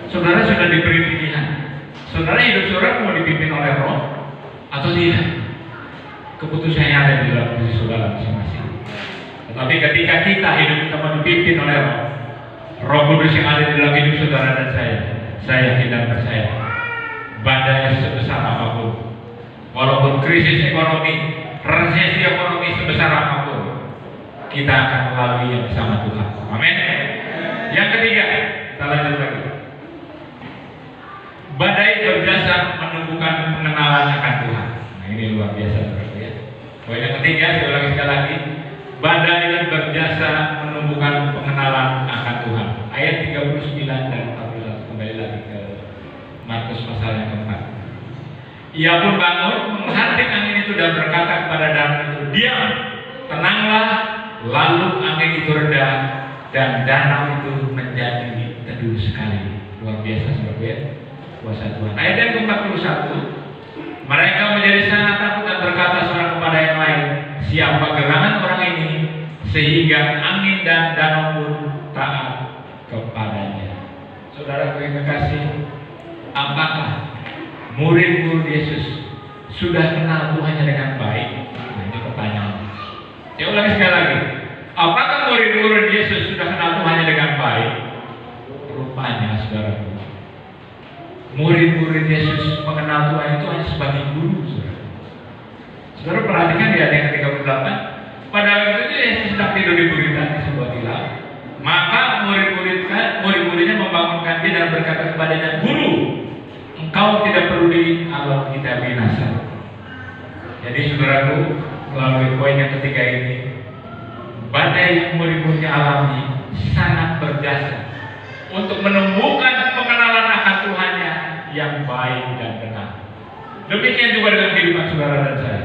Saudara sudah diberi pilihan. Saudara hidup saudara mau dipimpin oleh Roh atau tidak? Keputusannya ada di dalam diri saudara masing-masing. Tetapi ketika kita hidup kita mau dipimpin oleh Roh Kudus yang ada di dalam hidup saudara dan saya yakin dan percaya, badai sebesar apapun, walaupun krisis ekonomi, resesi ekonomi sebesar apapun, kita akan melalui yang bersama Tuhan. Amin. Yang ketiga, kita lanjut lagi. Badai berjasa menumbuhkan pengenalan akan Tuhan. Nah, ini luar biasa, saudara ya. Poin yang ketiga, saya ulangi sekali lagi. Badai berjasa menumbuhkan pengenalan akan Tuhan. Ayat 39 dan 41, kembali lagi ke Markus pasal yang keempat. Ia pun bangun, menghardik angin itu dan berkata kepada danau itu, diam, tenanglah. Lalu angin itu reda dan danau itu menjadi teduh sekali. Luar biasa, saudara ya. Kuasa Tuhan. Ayat yang ke-41, mereka menjadi sangat takut dan berkata seorang kepada yang lain, siapa gerangan orang ini sehingga angin dan danau pun taat kepadanya. Saudara yang kekasih, apakah murid-murid Yesus sudah kenal Tuhannya dengan baik? Nah, ini pertanyaan. Saya ulangi sekali lagi, apakah murid-murid Yesus sudah kenal Tuhannya dengan baik? Rupanya, saudara, murid-murid Yesus mengenal Tuhan itu hanya sebagai guru. Saudara perhatikan di ayat yang ke-38. Pada waktu itu Yesus sedang tidur di buritan di sebuah tilam. Maka murid-muridnya membangunkan dia dan berkata kepadanya, Guru, engkau tidak peduli kalau kita binasa. Jadi saudaraku, melalui poin yang ketiga ini, badai yang murid-muridnya alami sangat berjasa untuk menumbuhkan pengenalan akan Tuhannya yang baik dan benar. Demikian juga dengan kehidupan saudara dan saya.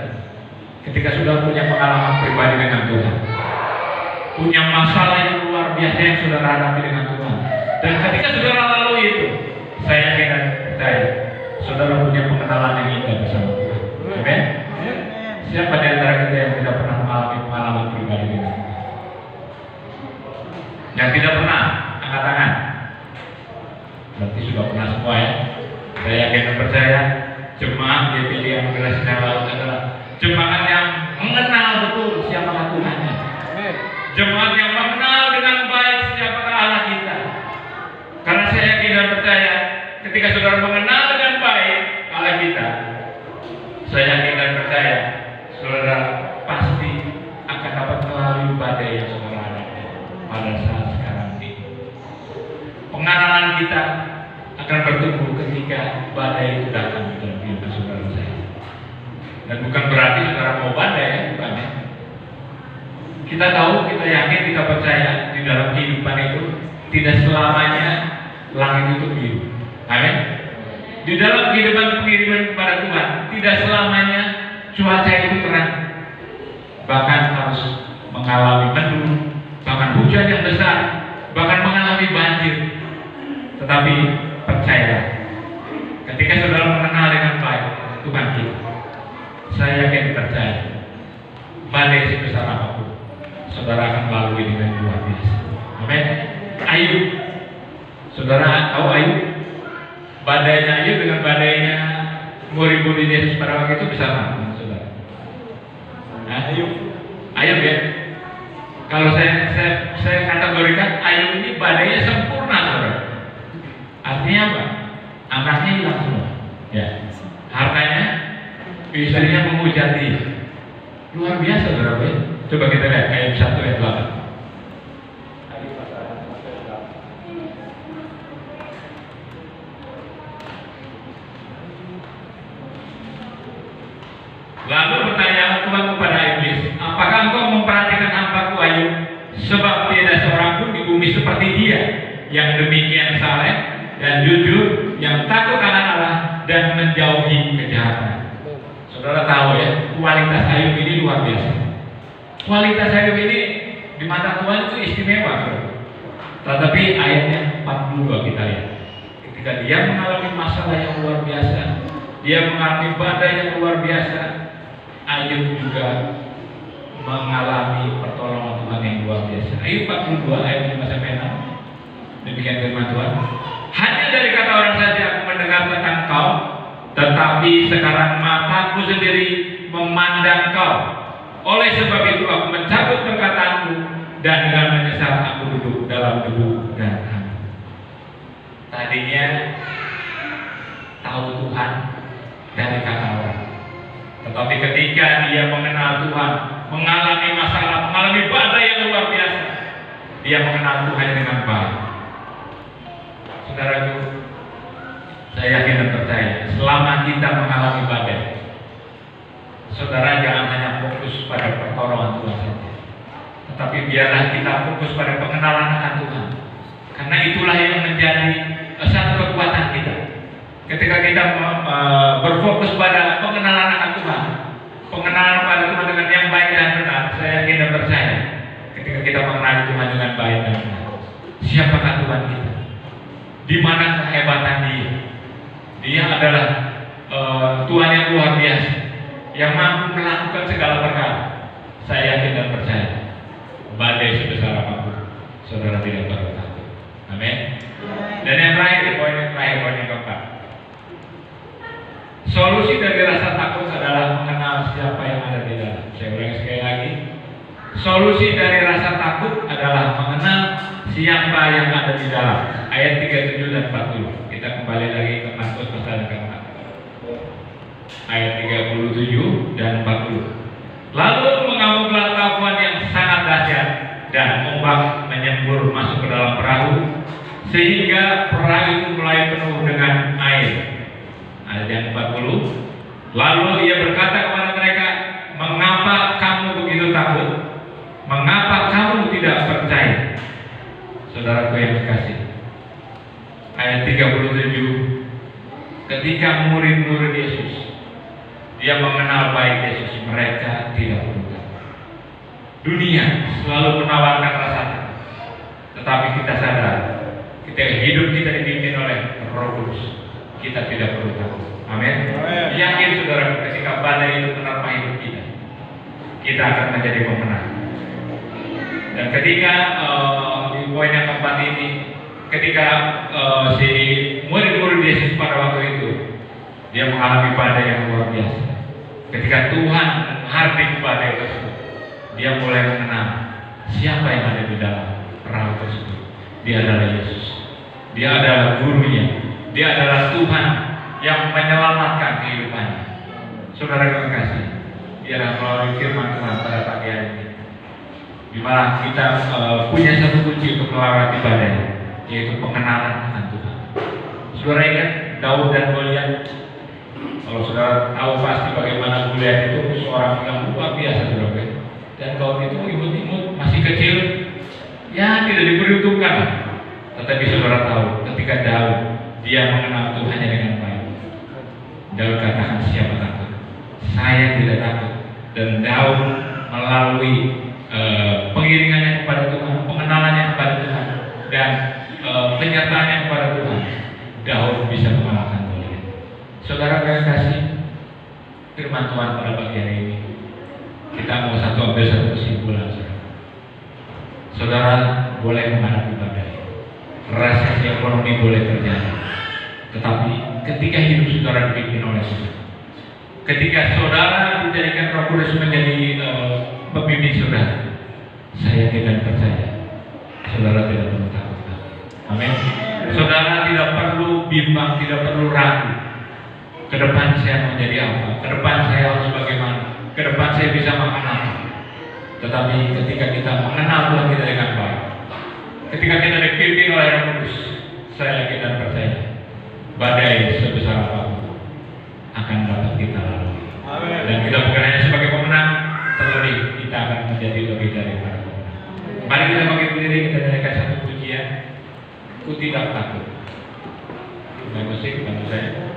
Ketika saudara punya pengalaman pribadi dengan Tuhan, punya masalah yang luar biasa yang saudara hadapi dengan Tuhan, dan ketika saudara lalui itu, saya yakin dan percaya saudara punya pengenalan yang indah bersama Tuhan. Amin. Siapa di antara kita yang tidak pernah mengalami pengalaman pribadi dengan Tuhan? Yang tidak pernah, angkat tangan. Berarti sudah pernah semua ya. Saya yakin dan percaya jemaat yang dipilih yang generasi yang lalu adalah jemaat yang mengenal betul siapakah Tuhannya. Jemaat yang mengenal dengan baik siapakah Allah kita. Karena saya yakin dan percaya ketika saudara mengenal dengan baik Allah kita, saya yakin dan percaya saudara pasti akan dapat melalui badai yang saudara hadapi pada saat sekarang ini. Pengenalan kita akan bertumbuh ketika badai itu datang di dalam kehidupan saudara saya. Dan bukan berarti saudara mau badai ya, bukan ya. Kita tahu, kita yakin, kita percaya di dalam kehidupan itu tidak selamanya langit itu biru. Amin. Di dalam kehidupan pengiriman kepada Tuhan tidak selamanya cuaca itu terang. Bahkan harus mengalami mendung, bahkan hujan yang besar, bahkan mengalami banjir. Tetapi percayalah, ketika saudara mengenal dengan baik Tuhan kita, saya yakin percaya badai sebesar apapun saudara akan melalui dengan luar biasa. Amin. Ayub, saudara tahu Ayub? Badainya Ayub dengan badainya murid-murid Yesus pada waktu itu besar mana, saudara? Ayub ya. Kalau saya kategorikan Ayub ini badainya sempurna, saudara. Artinya apa? Anaknya hilang semua. Ya. Hartanya, istrinya menghujat dia. Luar biasa, saudara. Coba kita lihat ayat 1 ayat 8. Lalu bertanya Tuhan kepada iblis, apakah engkau memperhatikan hamba-Ku Ayub? Sebab tiada seorang pun di bumi seperti dia, yang demikian saleh dan jujur, yang takut akan Allah dan menjauhi kejahatan. Saudara tahu ya, kualitas Ayub ini luar biasa. Kualitas Ayub ini di mata Tuhan itu istimewa. Tetapi ayatnya 42 kita lihat. Ketika dia mengalami masalah yang luar biasa, dia mengalami badai yang luar biasa, Ayub juga mengalami pertolongan Tuhan yang luar biasa. Ayub 42 ayat 5-6. Demikian firman Tuhan. Hanya dari kata orang saja aku mendengar tentang kau, tetapi sekarang mataku sendiri memandang kau. Oleh sebab itu aku mencabut perkataanku, dan dengan menyesal aku duduk dalam debu dan abu. Tadinya tahu Tuhan dari kata orang, tetapi ketika dia mengenal Tuhan, mengalami masalah, mengalami badai yang luar biasa, dia mengenal Tuhan dengan baik. Saudaraku, saya yakin dan percaya, selama kita mengalami badai, saudara jangan hanya fokus pada pertolongan Tuhan saja, tetapi biarlah kita fokus pada pengenalan akan Tuhan, karena itulah yang menjadi satu kekuatan kita. Ketika kita berfokus pada pengenalan akan Tuhan, pengenalan pada Tuhan dengan yang baik dan benar, saya yakin dan percaya, ketika kita mengenali Tuhan dengan baik dan benar, siapakah Tuhan kita? Di mana kehebatan Dia? Dia adalah Tuhan yang luar biasa, yang mampu melakukan segala perkara. Saya yakin dan percaya, badai sebesar apapun, saudara tidak perlu takut. Amin. Dan yang terakhir, poin yang keempat. Solusi dari rasa takut adalah mengenal siapa yang ada di dalam. Saya ulangi sekali lagi. Solusi dari rasa takut adalah mengenal siapa yang ada di dalam. Ayat 37 dan 40. Kita kembali lagi ke Markus pasal yang keempat. Ayat 37 dan 40. Lalu mengamuklah taufan yang sangat dahsyat, dan ombak menyembur masuk ke dalam perahu, sehingga perahu itu mulai penuh dengan air. Ayat yang 40. Lalu ia berkata kepada mereka, mengapa kamu begitu takut? Mengapa kamu tidak percaya? Saudaraku yang kekasih, ayat 37. Ketika murid-murid Yesus, dia mengenal baik Yesus, mereka tidak perlu takut. Dunia selalu menawarkan rasa takut, tetapi kita sadar, ketika hidup kita dipimpin oleh Roh Kudus, kita tidak perlu takut. Amin. Yakin saudara, ketika badai itu menerpa hidup kita akan menjadi pemenang. Dan ketika di poin yang keempat ini, ketika si murid-murid Yesus pada waktu itu, dia mengalami badai yang luar biasa. Ketika Tuhan menghardik badai tersebut, dia mulai mengenal siapa yang ada di dalam perahu tersebut. Dia adalah Yesus. Dia adalah gurunya. Dia adalah Tuhan yang menyelamatkan kehidupannya. Saudara yang kekasih, biarlah melalui firman Tuhan pada pagi hari ini, di mana kita punya satu kunci untuk melewati badai, yaitu pengenalan akan Tuhan. Saudara ingat Daud dan Goliat? Kalau saudara tahu pasti bagaimana Goliat itu seorang yang luar biasa, saudara. Dan Daud itu imut-imut, masih kecil, ya tidak diperhitungkan. Tetapi saudara tahu, ketika Daud dia mengenal Tuhannya dengan baik, Daud katakan, siapa takut? Saya tidak takut. Dan Daud melalui pengiringannya kepada Tuhan, pengenalannya kepada Tuhan, dan penyertaannya kepada Tuhan, Daud bisa mengalahkan Goliat. Saudara kekasih, firman Tuhan pada pagi hari ini, kita mau ambil satu kesimpulan. Saudara boleh menghadapi badai, resesi ekonomi boleh terjadi, tetapi ketika hidup saudara dipimpin oleh Tuhan, ketika saudara dijadikan Roh Kudus menjadi pemimpin saudara, saya tidak percaya saudara tidak perlu takut. Amin. Saudara tidak perlu bimbang, tidak perlu ragu. Ke depan saya mau jadi apa? Ke depan saya harus bagaimana? Ke depan saya bisa makan apa? Tetapi ketika kita mengenal Tuhan kita dengan baik, ketika kita dipimpin oleh Roh Kudus, saya yakin dan percaya badai sebesar apapun akan dapat kita lalui. Dan kita bukan hanya sebagai pemenang, terlebih kita akan menjadi lebih dari para pemenang. Mari kita bangkit berdiri, kita nyanyikan satu pujian, Ku Tidak Takut. Main musik, bantu saya.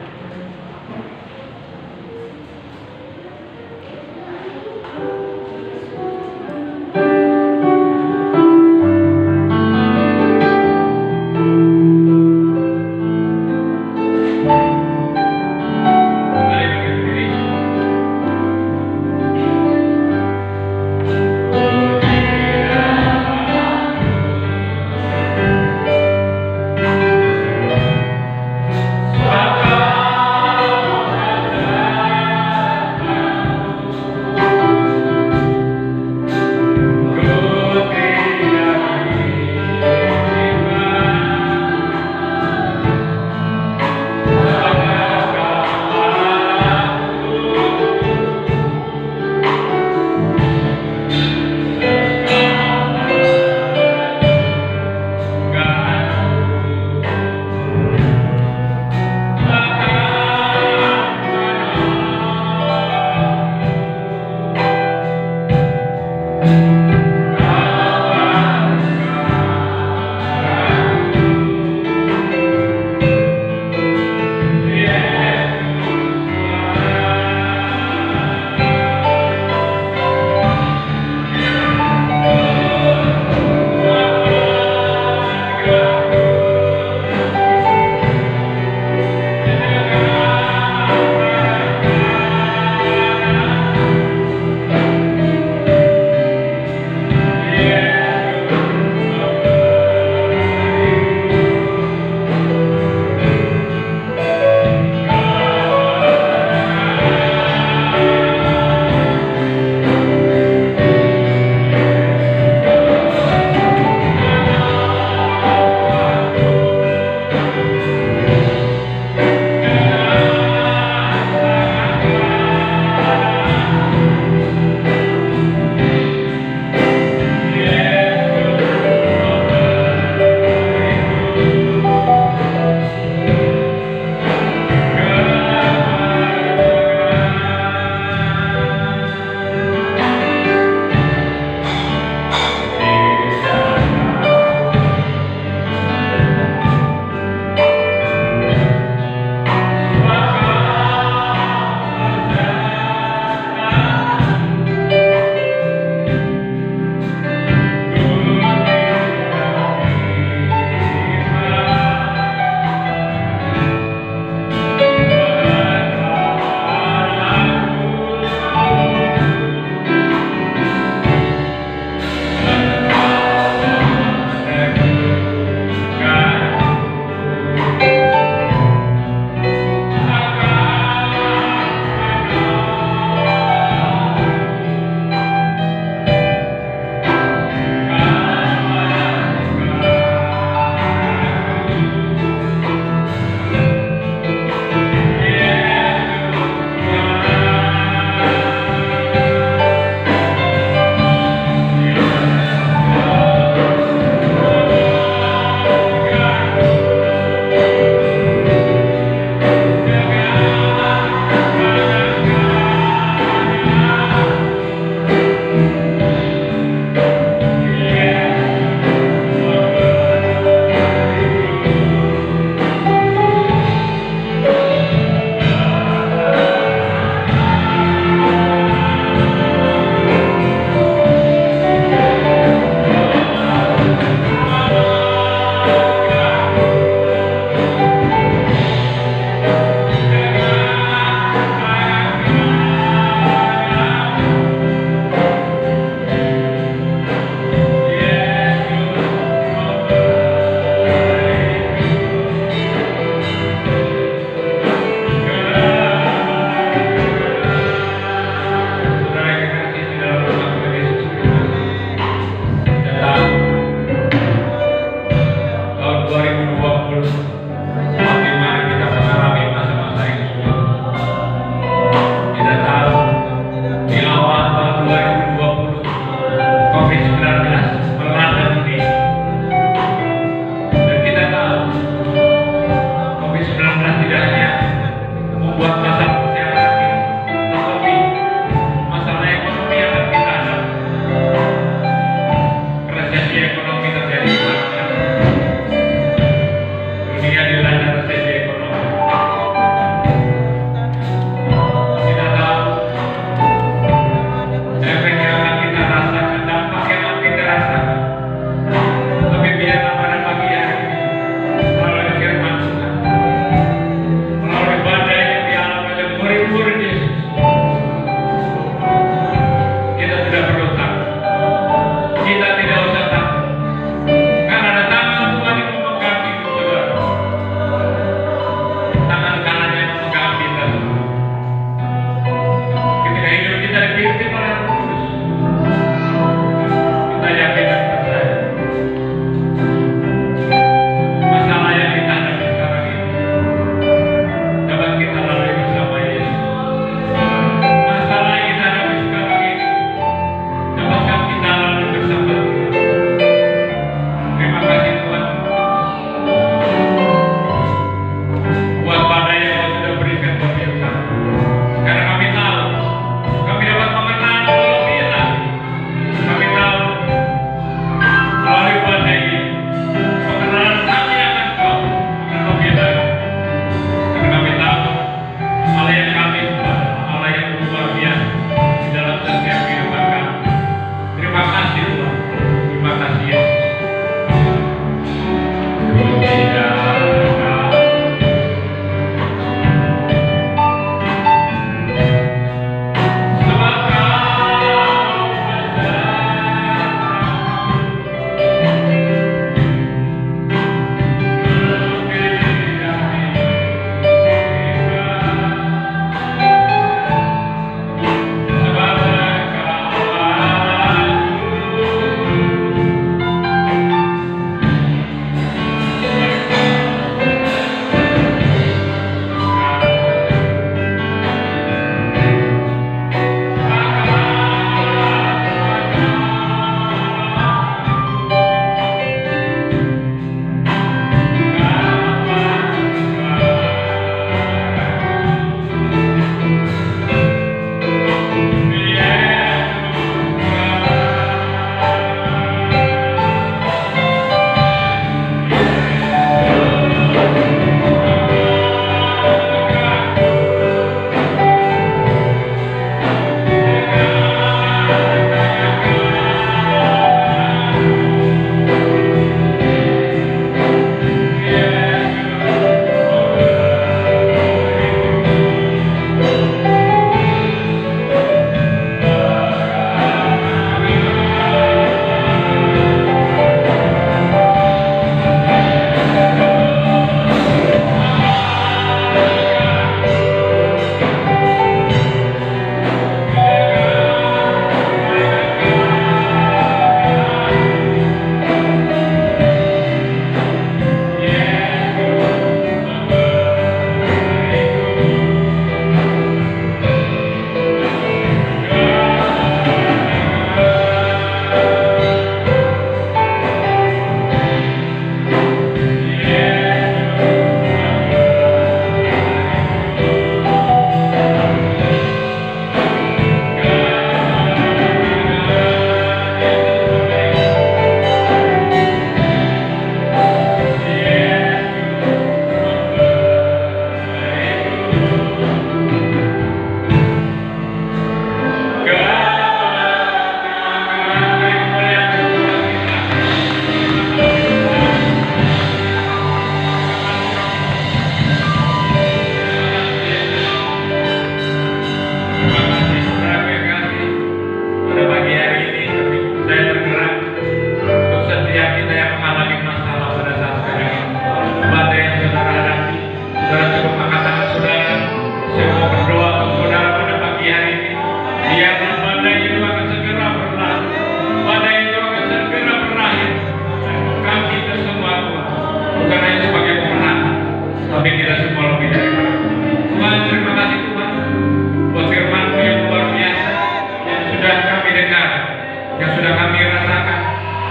yang sudah kami rasakan,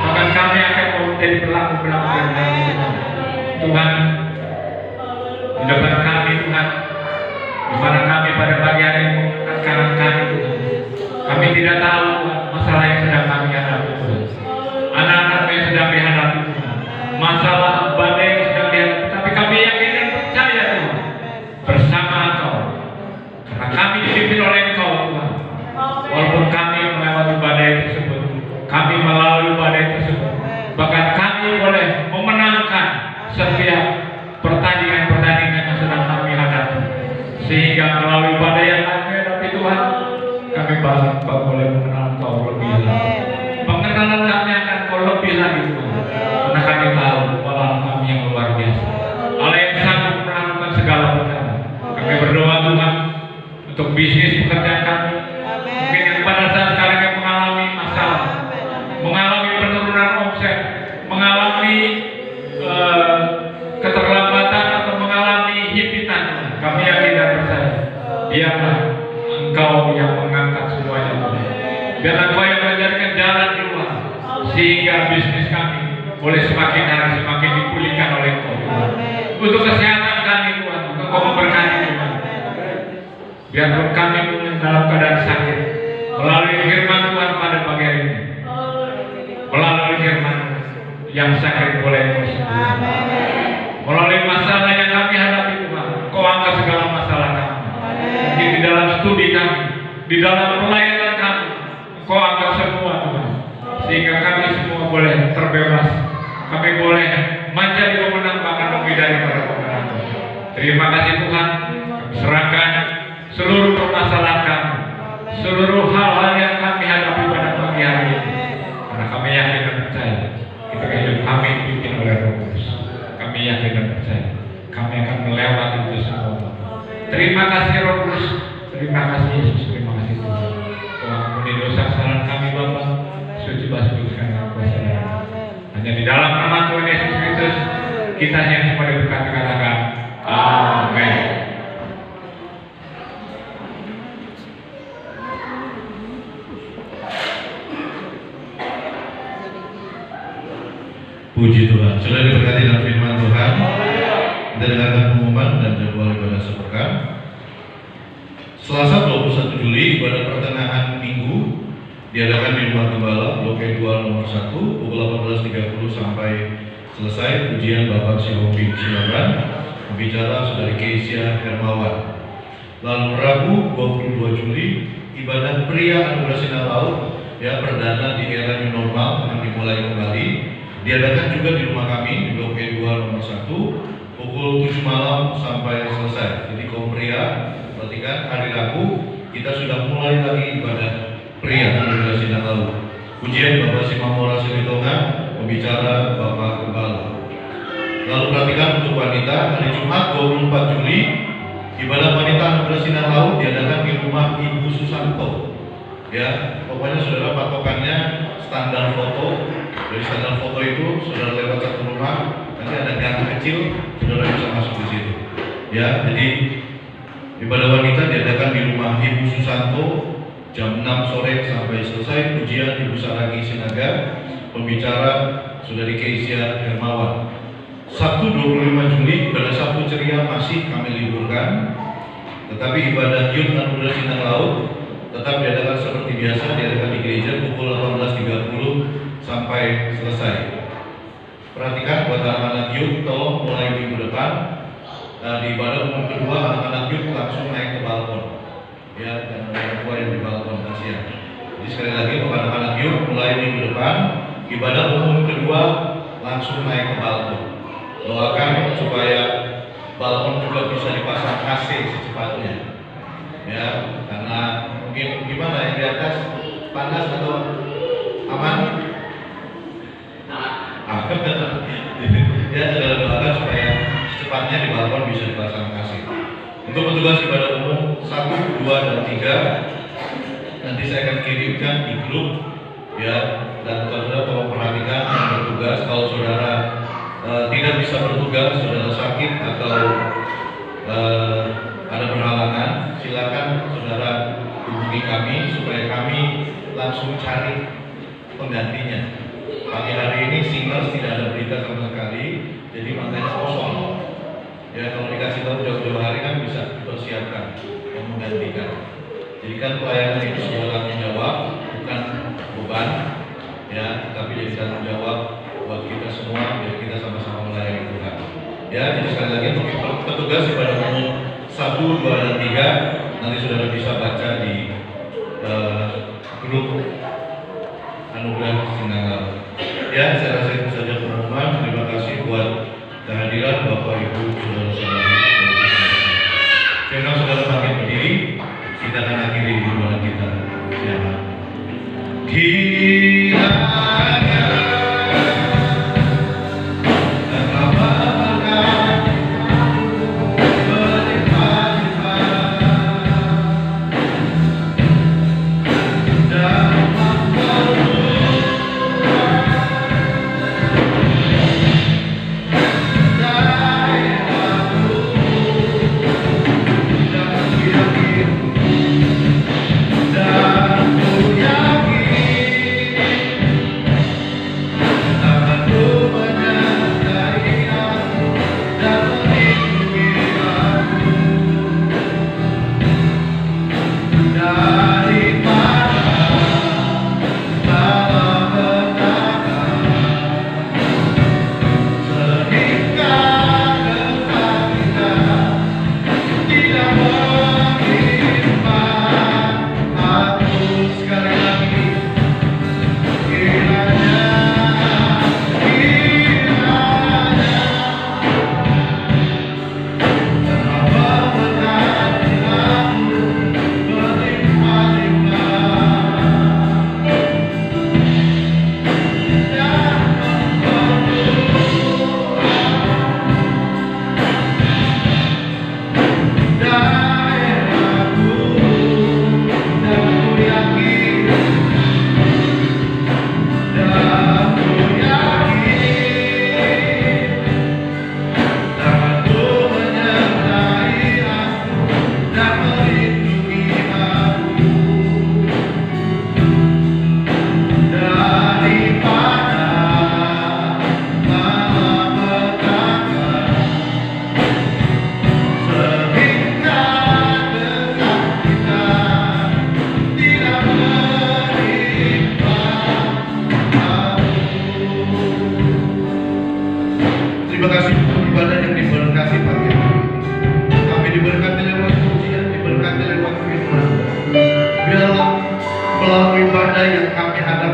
bahkan kami akan menjadi pelaku-pelaku yang baru. Tuhan, di depan kami Tuhan, di mana kami pada pagi hari mengangkat tangan kami Tuhan. Kami tidak tahu Tuhan, masalah yang sedang kami hadapi Tuhan. Anak-anak yang sedang dihadapi Tuhan. Masalah badai yang sedang dihadapi. Tapi kami yakin dan percaya Tuhan, bersama Engkau. Karena kami dipimpin oleh Engkau Tuhan. Walaupun kami melewati badai tersebut, kami melalui badai tersebut, bahkan kami boleh memenangkan setiap pertandingan-pertandingan yang sedang kami hadapi. Sehingga melalui badai yang kami hadapi Tuhan, kami boleh mengenal Engkau lebih lagi. Pengenalan kami akan Kau lebih lagi Tuhan. Karena kami tahu Allah kami yang luar biasa, Allah yang sanggup melakukan segala perkara. Kami berdoa Tuhan untuk bisnis pekerjaan kami. Mungkin yang pada saat sekarang yang mengalami masalah, mengalami penurunan omset, mengalami keterlambatan atau mengalami himpitan, kami yakin dan percaya, biarlah Engkau yang mengangkat semuanya Tuhan. Biarlah Engkau yang menjadikan jalan keluar, sehingga bisnis kami boleh semakin hari semakin dipulihkan oleh Engkau Tuhan. Untuk kesehatan kami Tuhan, Engkau memberkati Tuhan. Biarpun kami dalam keadaan sakit, melalui firman Tuhan pada pagi hari ini, melalui firman yang sakit boleh Engkau sembuhkan. Melalui masalah yang kami hadapi Tuhan, Engkau angkat segala masalah kami. Mungkin di dalam studi kami, di dalam pelayanan kami, Engkau angkat semua Tuhan, sehingga kami semua boleh terbebas. Kami boleh menjadi pemenang bahkan lebih daripada pemenang. Terima kasih Tuhan. Kami serahkan seluruh permasalahan kami, seluruh hal-hal yang kami hadapi pada pagi hari ini. Karena kami yakin dan percaya, ketika hidup kami dipimpin oleh Roh Kudus, kami yakin dan percaya, kami akan melewati itu semua. Terima kasih Roh Kudus, terima kasih Yesus, terima kasih Tuhan. Tuhan ampuni dosa kesalahan kami Bapa, suci basuhkan dalam kuasa darah. Hanya di dalam nama Tuhan Yesus Kristus, kita yang semua diberkati, katakan amin. Puji Tuhan, sudah diberkati dalam firman Tuhan. Kita dengarkan pengumuman dan jadwal ibadah sepekan. Selasa 21 Juli, ibadah pertengahan minggu diadakan di Rumah Gembala, Blok E2 nomor 1, pukul 18.30 sampai selesai. Pujian Bapak Sihobi Silaban, pembicara Saudari Keisha Hermawan. Lalu Rabu 22 Juli, ibadah pria Anugerah Sinar Laut, perdana di era new normal akan dimulai kembali. Diadakan juga di rumah kami di Blok E2 nomor 1 pukul 7 malam sampai selesai. Jadi kaum pria, perhatikan hari Rabu kita sudah mulai lagi ibadah pria Anugerah Sinar Laut. Pujian Bapak Simamora Silitonga, pembicara Bapak Gembala. Lalu perhatikan untuk wanita, hari Jumat 24 Juli ibadah wanita Anugerah Sinar Laut diadakan di rumah Ibu Susanto. Pokoknya saudara patokannya standar foto. Dari standar foto itu saudara lewat satu rumah, nanti ada gang kecil, saudara bisa masuk di situ. Jadi ibadah wanita diadakan di rumah Ibu Susanto jam 6 sore sampai selesai. Pujian Ibu Saragi Sinaga, pembicara Saudari Keisha Hermawan. Sabtu 25 Juli ibadah Sabtu ceria masih kami liburkan, tetapi ibadah Yud Anugerah Sinar Laut tetap diadakan seperti biasa, diadakan di gereja pukul 18.30 sampai selesai. Perhatikan buat anak-anak Yud, tolong mulai minggu depan di ibadah umum kedua anak-anak Yud langsung naik ke balkon, dan orang tua yang di balkon kasihan. Jadi sekali lagi buat anak-anak Yud, mulai minggu depan ibadah umum kedua langsung naik ke balkon. Doakan supaya balkon juga bisa dipasang AC secepatnya, karena mungkin gimana yang di atas panas atau aman? Saudara doakan supaya secepatnya di balkon bisa dipasang AC. Untuk petugas ibadah umum 1, 2, dan 3 nanti saya akan kirimkan di grup, dan saudara tolong perhatikan yang bertugas. Kalau saudara tidak bisa bertugas, saudara sakit atau ada perhalangan, silakan saudara hubungi kami supaya kami langsung cari penggantinya. Pagi hari ini Singers tidak ada berita sama sekali, jadi makanya kosong. Ya kalau dikasih tahu jauh-jauh hari kan bisa dipersiapkan yang menggantikan. Jadi kan pelayanan itu sebuah tanggung jawab, bukan beban, ya, tapi jadi tanggung jawab buat kita semua, biar kita sama-sama melayani Tuhan. Ya, jadi sekali lagi untuk petugas pada umum 1, 2, dan 3 nanti saudara bisa baca di grup Anugerah Sinanggal. Ya, saya rasa itu saja pengumuman. Terima kasih buat kehadiran Bapak Ibu saudara-saudara. Saya undang saudara bangkit berdiri. Kita akan akhiri ibadah kita. Siapa?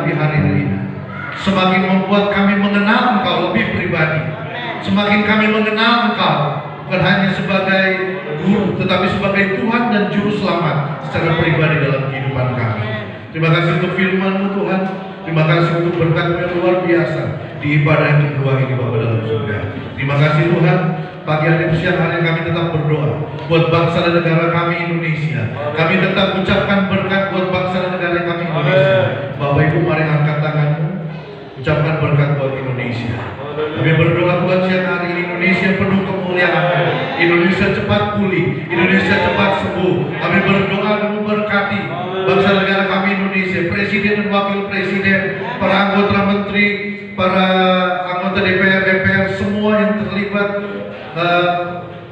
Kiranya semakin membuat kami mengenal Engkau lebih pribadi. Semakin kami mengenal Engkau bukan hanya sebagai guru, tetapi sebagai Tuhan dan Juru Selamat secara pribadi dalam kehidupan kami. Terima kasih untuk firman-Mu Tuhan. Terima kasih untuk berkat-Mu yang luar biasa di ibadah yang kedua ini Bapa dalam surga. Terima kasih Tuhan. Pagi hari siang hari kami tetap berdoa buat bangsa dan negara kami Indonesia. Kami tetap ucapkan berkat buat bangsa dan negara kami Indonesia. Bapak Ibu mari angkat tanganmu. Ucapkan berkat buat Indonesia. Kami berdoa Tuhan siang hari ini Indonesia penuh kemuliaan. Indonesia cepat pulih. Indonesia cepat sembuh. Kami berdoa dan memberkati bangsa negara kami Indonesia, Presiden dan Wakil Presiden, para anggota menteri, para anggota DPR, semua yang terlibat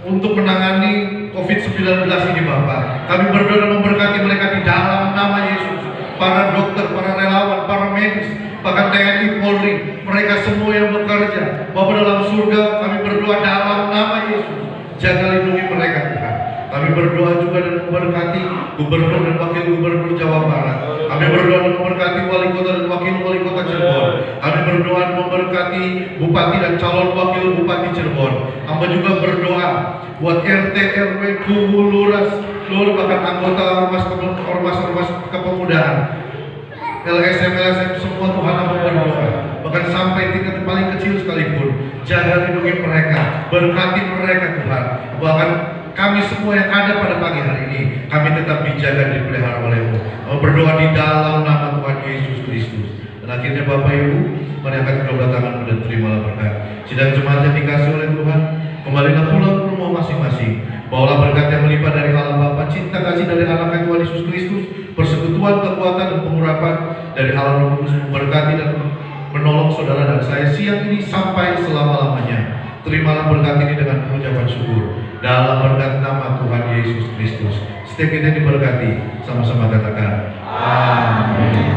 untuk menangani COVID-19 ini Bapak. Kami berdoa dan memberkati mereka di dalam nama Yesus. Para dokter, para relawan, para medis, bahkan TNI, Polri, mereka semua yang bekerja Bapa dalam surga, kami berdoa dalam nama Yesus, jaga lindungi mereka Tuhan. Kami berdoa juga dan memberkati Gubernur dan Wakil Gubernur Jawa Barat. Kami berdoa dan memberkati Wali Kota dan Wakil Wali Kota Cirebon. Kami berdoa dan memberkati Bupati dan calon Wakil Bupati Cirebon. Kami juga berdoa buat RT, RW, Kubu, Lurah, bahkan anggota ormas kepemudaan, LSM semua Tuhan kami berdoa, bahkan sampai tingkat paling kecil sekalipun, jaga lindungi mereka, berkati mereka Tuhan. Bahkan kami semua yang ada pada pagi hari ini, kami tetap dijaga dan dipelihara oleh-Mu. Kami berdoa di dalam nama Tuhan Yesus Kristus. Dan akhirnya Bapak Ibu, mari angkat kedua tanganmu dan terimalah berkat. Sidang jemaat yang dikasih oleh Tuhan, kembalilah pulang ke rumah masing-masing. Bawalah berkat yang melimpah dari Allah Bapa, cinta kasih dari anak Tuhan Yesus Kristus, persekutuan, kekuatan dan pengurapan dari Allah Roh Kudus memberkati dan menolong saudara dan saya siang ini sampai selama-lamanya. Terimalah berkat ini dengan pengucapan syukur dalam berkat nama Tuhan Yesus Kristus. Setiap kita diberkati, sama-sama katakan amin.